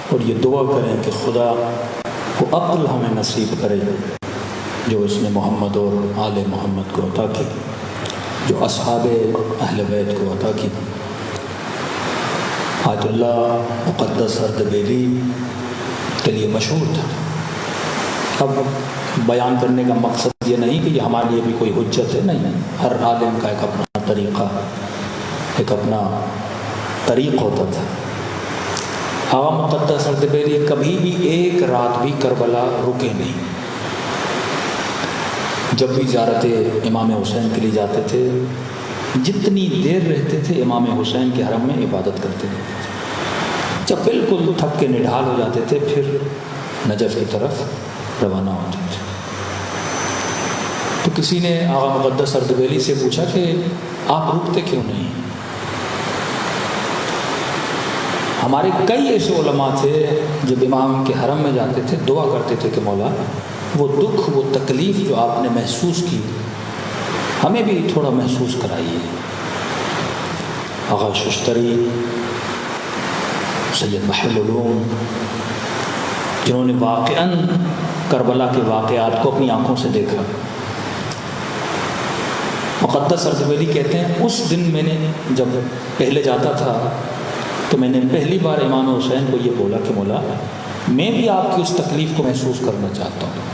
Speaker 1: اور یہ دعا کریں کہ خدا کو عقل ہمیں نصیب کرے جو اس نے محمد اور آل محمد کو عطا کی، جو اصحاب اہل بیت کو عطا کی. آیت اللہ مقدس اردبیلی کے لیے مشہور تھا. اب بیان کرنے کا مقصد یہ نہیں کہ یہ ہمارے لیے بھی کوئی حجت ہے، نہیں. ہر عالم کا ایک اپنا طریقہ، ایک اپنا طریق ہوتا تھا. آقا مقدس اردبیلی کبھی بھی ایک رات بھی کربلا رکے نہیں. جب بھی زیارت امام حسین کے لیے جاتے تھے، جتنی دیر رہتے تھے امام حسین کے حرم میں عبادت کرتے تھے. جب بالکل تھک کے نڈھال ہو جاتے تھے پھر نجف کی طرف روانہ ہوتے تھے. تو کسی نے آقا مقدس اردبیلی سے پوچھا کہ آپ رکتے کیوں نہیں؟ ہمارے کئی ایسے علماء تھے جب امام کے حرم میں جاتے تھے دعا کرتے تھے کہ مولا وہ دکھ، وہ تکلیف جو آپ نے محسوس کی ہمیں بھی تھوڑا محسوس کرائیے. آقا ششتری، سید محی العلوم، جنہوں نے واقعاً کربلا کے واقعات کو اپنی آنکھوں سے دیکھا. مقدس اردبیلی کہتے ہیں اس دن میں نے جب پہلے جاتا تھا تو میں نے پہلی بار امام حسین کو یہ بولا کہ مولا میں بھی آپ کی اس تکلیف کو محسوس کرنا چاہتا ہوں.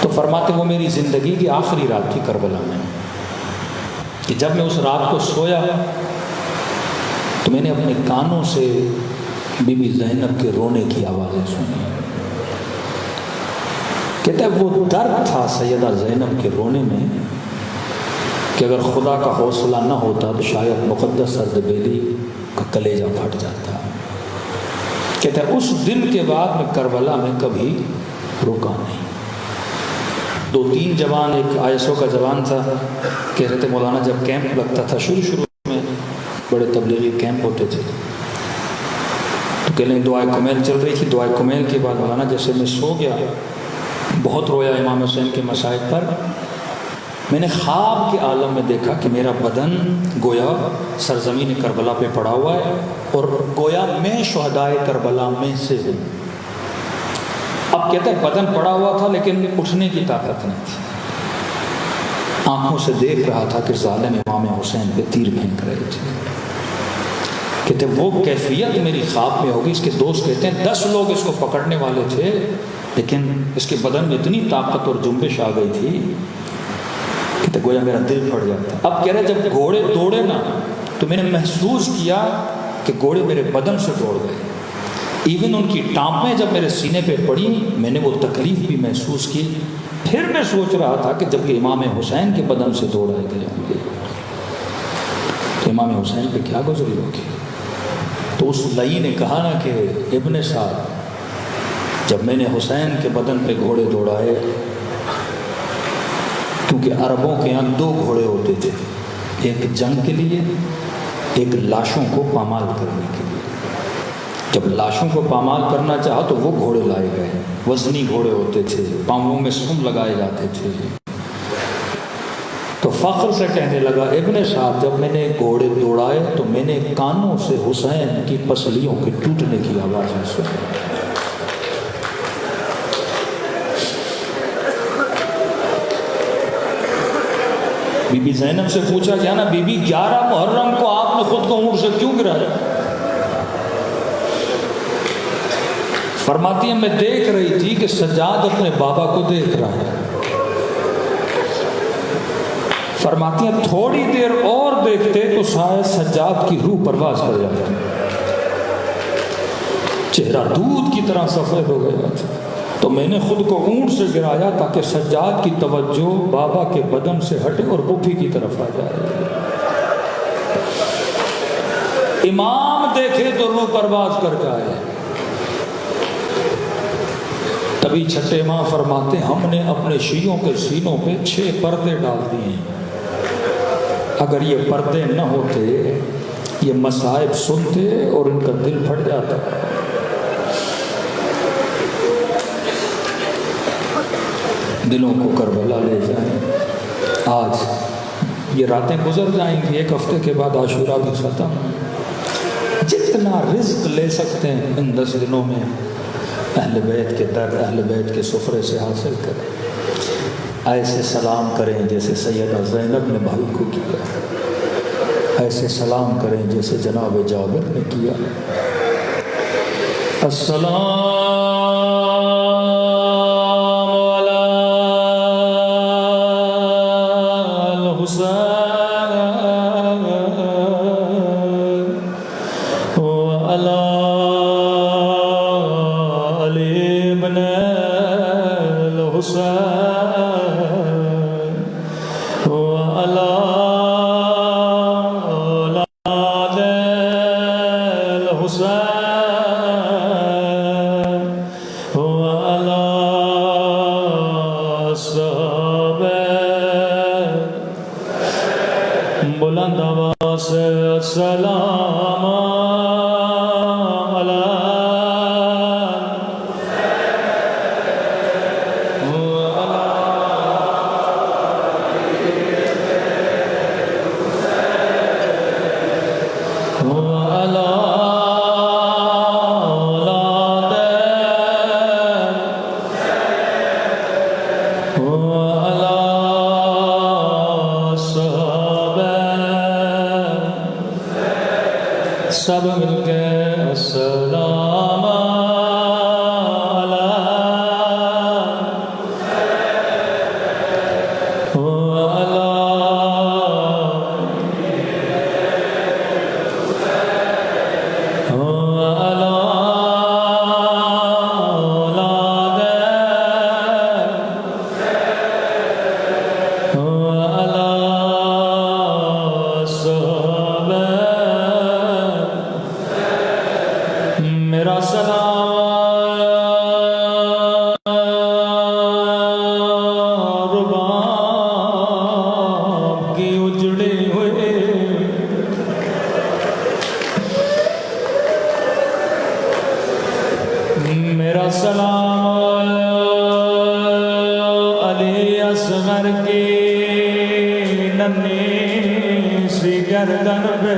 Speaker 1: تو فرماتے وہ میری زندگی کی آخری رات تھی کربلا میں کہ جب میں اس رات کو سویا تو میں نے اپنے کانوں سے بی بی زینب کے رونے کی آوازیں سنی. کہتا ہے وہ درد تھا سیدہ زینب کے رونے میں کہ اگر خدا کا حوصلہ نہ ہوتا تو شاید مقدس اردبیلی کا کلیجہ پھٹ جاتا. کہتا ہے اس دن کے بعد میں کربلا میں کبھی رکا نہیں. 2-3 جوان، ایک آئسو کا جوان تھا، کہہ رہے تھے مولانا جب کیمپ لگتا تھا شروع میں بڑے تبلیغی کیمپ ہوتے تھے تو کہہ لیں دعائے کمیل چل رہی تھی. دعائے کمیل کے بعد مولانا جیسے میں سو گیا، بہت رویا امام حسین کے مصائب پر. میں نے خواب کے عالم میں دیکھا کہ میرا بدن گویا سرزمین کربلا پہ پڑا ہوا ہے اور گویا میں شہدائے کربلا میں سے ہوں. اب کہتے ہیں بدن پڑا ہوا تھا لیکن اٹھنے کی طاقت نہیں تھی. آنکھوں سے دیکھ رہا تھا کہ ظالم امام حسین پہ تیر پھینک رہے تھے. کہتے وہ کیفیت میری خواب میں ہوگی. اس کے دوست کہتے ہیں 10 لوگ اس کو پکڑنے والے تھے لیکن اس کے بدن میں اتنی طاقت اور جنبش آ گئی تھی کہ گویا میرا دل پھٹ جاتا. اب کہہ رہے جب گھوڑے دوڑے نا تو میں نے محسوس کیا کہ گھوڑے میرے بدن سے دوڑ گئے. ایون ان کی ٹانپیں جب میرے سینے پہ پڑی میں نے وہ تکلیف بھی محسوس کی. پھر میں سوچ رہا تھا کہ جب یہ امام حسین کے بدن سے دوڑائے گئے ہوں گے تو امام حسین پہ کیا گزری ہوگی. تو اس لئی نے کہا نا کہ ابن سعد جب میں نے حسین کے بدن پہ گھوڑے دوڑائے، کیونکہ عربوں کے یہاں 2 گھوڑے ہوتے تھے، ایک جنگ کے لیے، ایک لاشوں کو پامال کرنے کے لیے. جب لاشوں کو پامال کرنا چاہا تو وہ گھوڑے لائے گئے. وزنی گھوڑے ہوتے تھے، پاؤں میں سم لگائے جاتے تھے. تو فخر سے کہنے لگا ابن صاحب جب میں نے گھوڑے دوڑائے تو میں نے کانوں سے حسین کی پسلیوں کے ٹوٹنے کی آوازیں سنی. بی بی زینب سے پوچھا گیا نا بی بی 11 محرم کو آپ نے خود کو اونٹ سے کیوں گرایا؟ فرماتی ہیں میں دیکھ رہی تھی کہ سجاد اپنے بابا کو دیکھ رہا ہے. فرماتی ہیں تھوڑی دیر اور دیکھتے تو شاید سجاد کی روح پرواز کر جاتی. چہرہ دودھ کی طرح سفید ہو گیا تھا. تو میں نے خود کو اونٹ سے گرایا تاکہ سجاد کی توجہ بابا کے بدن سے ہٹے اور پھوپھی کی طرف آ جائے. امام دیکھے تو روح پرواز کر جائے. تبھی چھٹے ماں فرماتے ہم نے اپنے شیعوں کے سینوں پہ 6 پردے ڈال دیے ہیں. اگر یہ پردے نہ ہوتے یہ مصائب سنتے اور ان کا دل پھٹ جاتا. دلوں کو کربلا لے جائیں. آج یہ راتیں گزر جائیں گی، 1 ہفتے کے بعد عاشورہ بھی ختم. جتنا رزق لے سکتے ہیں ان 10 دنوں میں اہل بیت کے در، اہل بیت کے سفرے سے حاصل کریں. ایسے سلام کریں جیسے سیدہ زینب نے بھائی کو کیا. ایسے سلام کریں جیسے جناب جابر نے کیا. السلام سب مل کے السلام سلام علی اصغر کی ننھی سی گردن پہ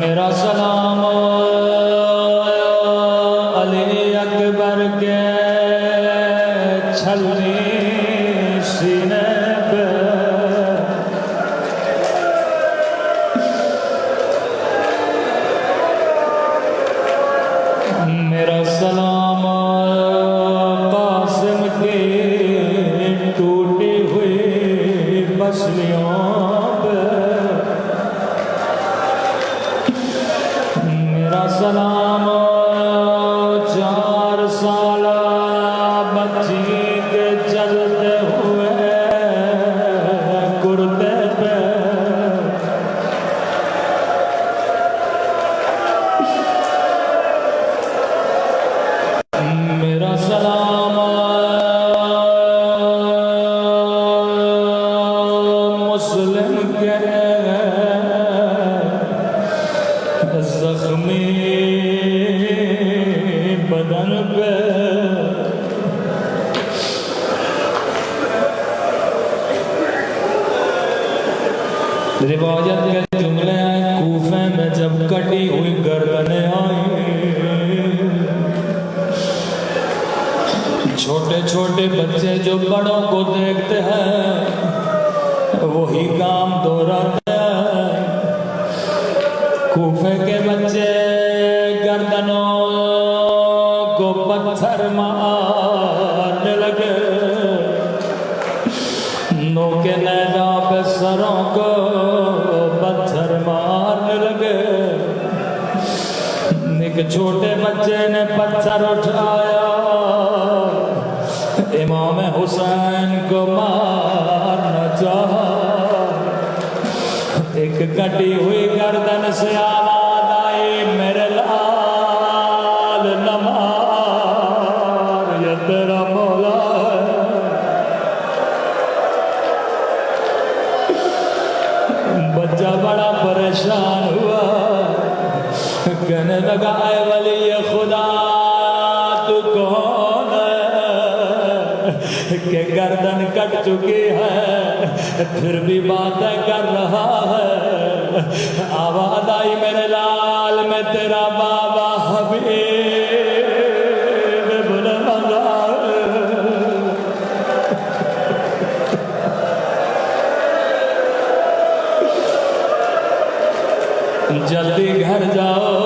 Speaker 1: میرا سلام علی اکبر کے چھلنی سینے پہ میرا سلام قاسم کی ٹوٹی ہوئی بسلیوں پہ میرا سلام 4 سالہ بچی کے چلتے ہوئے کرتے پہ میرا سلام مسلم کے زخمی بدن پہ روایت کے جملے ہیں کوفے میں جب کٹی ہوئی گردنیں آئیں چھوٹے چھوٹے بچے جو بڑوں کو دیکھتے ہیں وہی کام دہراتے ہیں کوفے کے بچے گردنوں کو پتھر مارنے لگے نوکے نیزہ پہ سروں کو پتھر مارنے لگے ایک چھوٹے بچے نے پتھر اٹھایا امام حسین کو مارنا چاہا ایک کٹی ہوئی گردن سے آواز آئی میرے لال نہ مار یہ تیرا مولا ہے بچہ بڑا پریشان ہوا کہنے لگا اے ولی خدا تو کون ہے کہ گردن کٹ چکی ہے پھر بھی باتیں کر رہا ہے آواز آئی میرے لال میں تیرا بابا حبیب بن مزار جلدی گھر جاؤ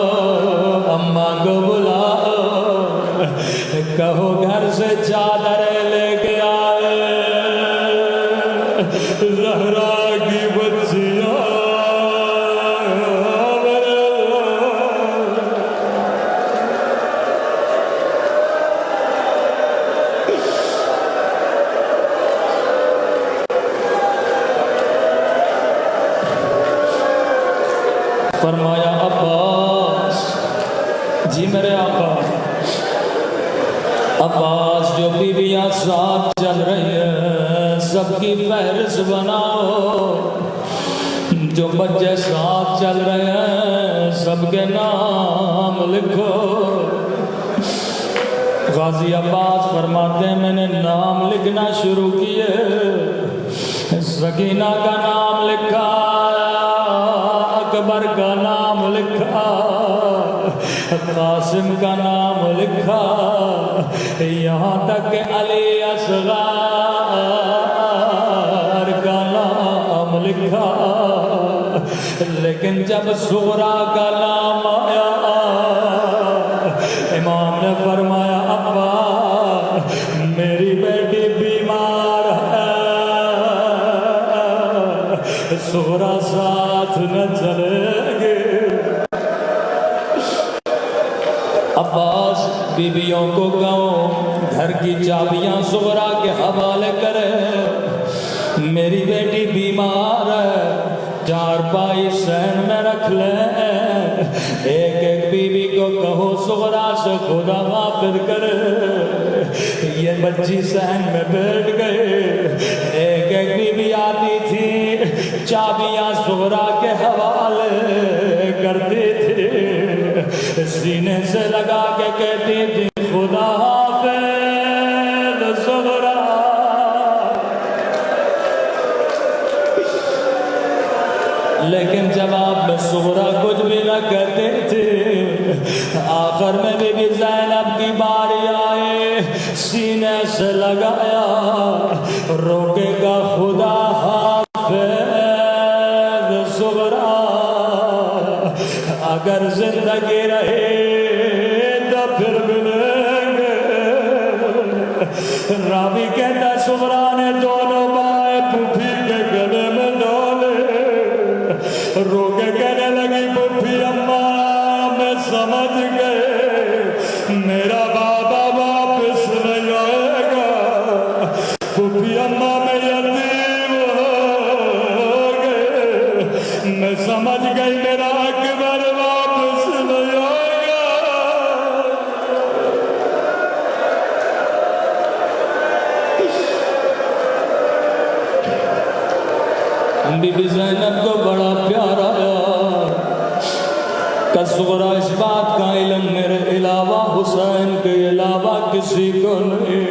Speaker 1: اماں کو بلاؤ کہو گھر سے چادر لے کے آئے زہرا کی بچیاں فرمایا عباس جی میرے آقا عباس جو بیویاں ساتھ چل رہی ہیں سب کی فہرست بناؤ جو بچے ساتھ چل رہے ہیں سب کے نام لکھو غازی عباس فرماتے ہیں میں نے نام لکھنا شروع کیے سکینہ کا نام لکھا اکبر کا نام لکھا قاسم کا نام لکھا یہاں تک کہ علی اصغر کا نام لکھا لیکن جب صغرا کا نام آیا امام نے فرمایا ابا میری بیٹی بیمار ہے صغرا ساتھ نہ چلے گی عباس بیویوں کو کہو گھر کی چابیاں صغرا کے حوالے کرے میری بیٹی بیمار ہے چارپائی سین میں رکھ لیں ایک ایک بیوی کو کہو صغرا سے خدا حافظ کرے یہ بچی سین میں بیٹھ گئے ایک ایک بیوی آتی تھی چابیاں صغرا کے حوالے سینے سے لگا کے کہتی تھی خدا حافظ زہرا. لیکن جب آپ میں زہرا کچھ بھی نہ کہتے تھے، آخر میں بی بی زینب کی باری آئے، سینے سے لگایا، روکے گا خدا حافظ زہرا، اگر زندگی رہے تو پھر ملیں گے. راوی کہتا زہرا نے دونوں بائیں پھوپھی کے گلے میں ڈالے، رو کے کہنے لگی پھوپھی اماں میں سمجھ گئے میرا بابا واپس نہیں آئے گا. پھوپھی اماں میں یتیم ہو گئے، میں سمجھ گئی میرا اکبر واپس نہیں آئے گا. بی بی زینب کو بڑا پیار آیا کہ زہرا اس بات کا علم میرے علاوہ حسین کے علاوہ کسی کو نہیں.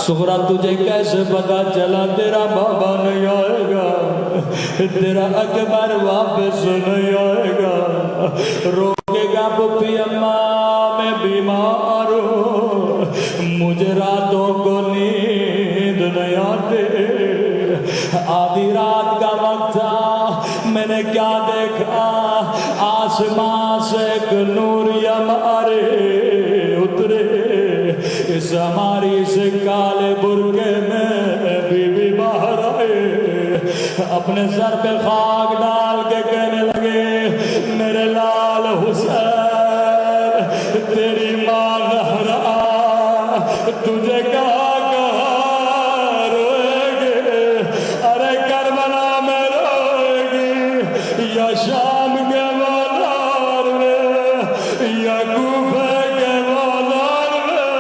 Speaker 1: زہرا تجھے کیسے پتا چلا تیرا بابا نہیں آئے گا، تیرا اکبر واپس نہیں آئے گا؟ روکے گا پھوپھی اماں میں بیمار ہوں، مجھے راتوں کو نیند نہیں آتے. آدھی رات کا وقت تھا، میں نے کیا دیکھا، آسمان سے ایک نور ہمارے اترے، اس ہماری سے کالے برقعے میں بی بی باہر آئے، اپنے سر پہ خاک ڈال کے کہنے لگے میرے لال حسین، تیری ماں زہرا تجھے کہا شام کے بازار میں یا کوفہ کے بازار میں.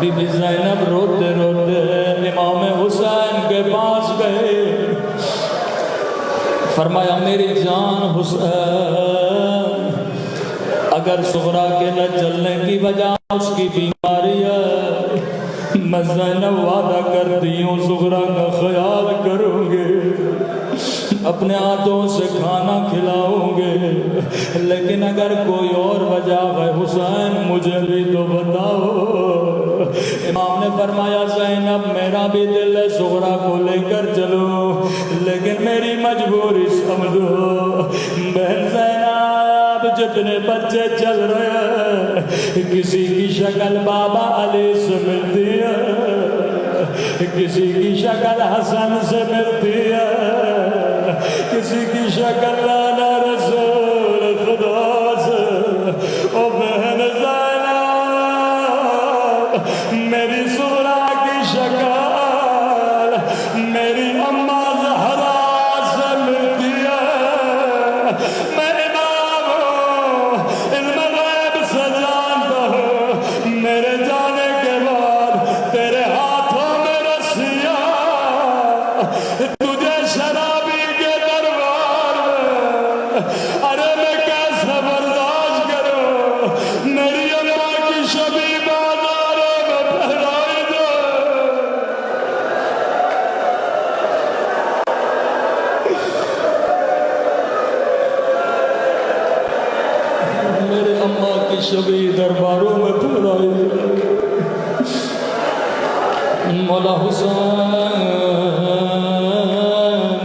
Speaker 1: بی بی زینب روتے روتے امام حسین کے پاس گئے، فرمایا میری جان حسین، اگر زہرا کے نہ چلنے کی وجہ اس کی بیماری ہے، میں زینب وعدہ کرتی ہوں زہرا کا خیال کروں گے، اپنے ہاتھوں سے کھانا کھلاؤں گے، لیکن اگر کوئی اور وجہ ہے حسین مجھے بھی تو بتاؤ. امام نے فرمایا زینب میرا بھی دل ہے زہرا کو لے کر چلو، لیکن میری مجبوری سمجھو. بہن زینب جتنے بچے چل رہے ہیں کسی کی شکل بابا علی سے ملتی ہے، کسی کی شکل حسن سے ملتی ہے، کسی کی شکل لانا رسول خدا سے. او بہن زینب میری زہرا کی شکل میری اماں زہرا سے ملتی ہے. میں امام ہوں، علم غیب سے جانتا ہوں، میرے جانے کے بعد تیرے ہاتھوں میں رسیاں تجھے شرابی کے دربار میں، ارے میں کیسے برداشت کروں، میری اماں کی شبی بازاروں میں پھیلائی جائے. میرے اماں کی شبی درباروں میں پھیلائی جائے. مولا حسین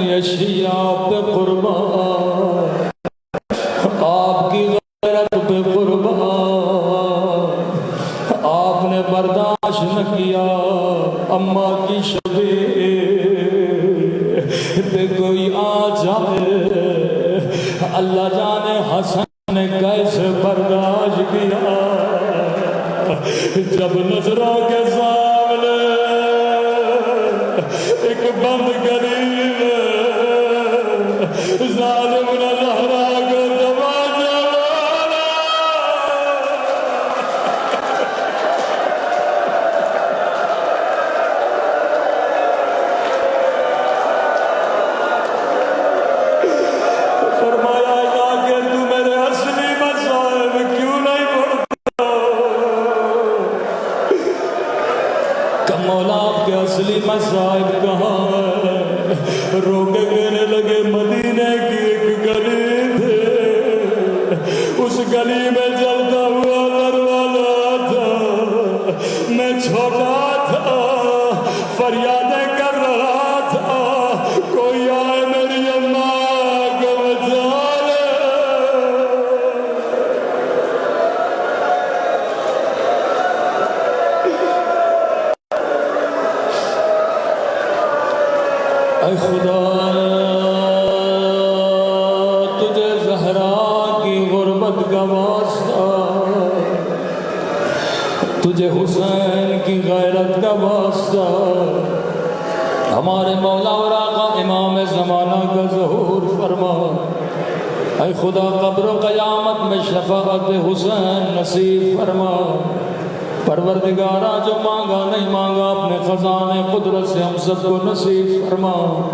Speaker 1: یہ شیعہ پہ قربان، آپ کی غیرت پہ قربان، آپ نے برداشت نہ کیا اماں کی شبی پہ کوئی آ جائے. اللہ جانے حسن نے کیسے برداشت کیا، جب نظروں کے سامنے ایک بند گلی میں ظالم نے زہرا کو دروازہ مارا. مولا آپ کے اصلی مصائب کہاں ہے؟ روکے کہنے لگے مدینے کی ایک گلی تھے، اس گلی میں جلتا ہوا دروازہ تھا، میں چھوٹا تھا، فریادیں کر رہا تھا، کوئی آئے میری اماں کو بچا لے۔ اے خدا تجھے زہرا کی غربت کا واسطہ، تجھے حسین کی غیرت کا واسطہ، ہمارے مولا اور آقا امام زمانہ کا ظہور فرما۔ اے خدا قبر و قیامت میں شفاعت حسین نصیب فرما۔ پروردگارہ جو مانگا نہیں مانگا اپنے خزانے قدرت سے ہم سب کو نصیب فرما۔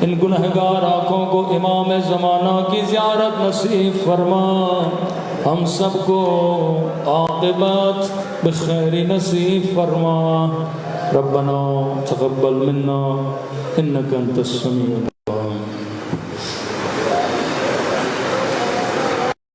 Speaker 1: ان گنہگار آنکھوں کو امام زمانہ کی زیارت نصیب فرما۔ ہم سب کو عاقبت بخیر نصیب فرما۔ ربنا تقبل منا انك انت السميع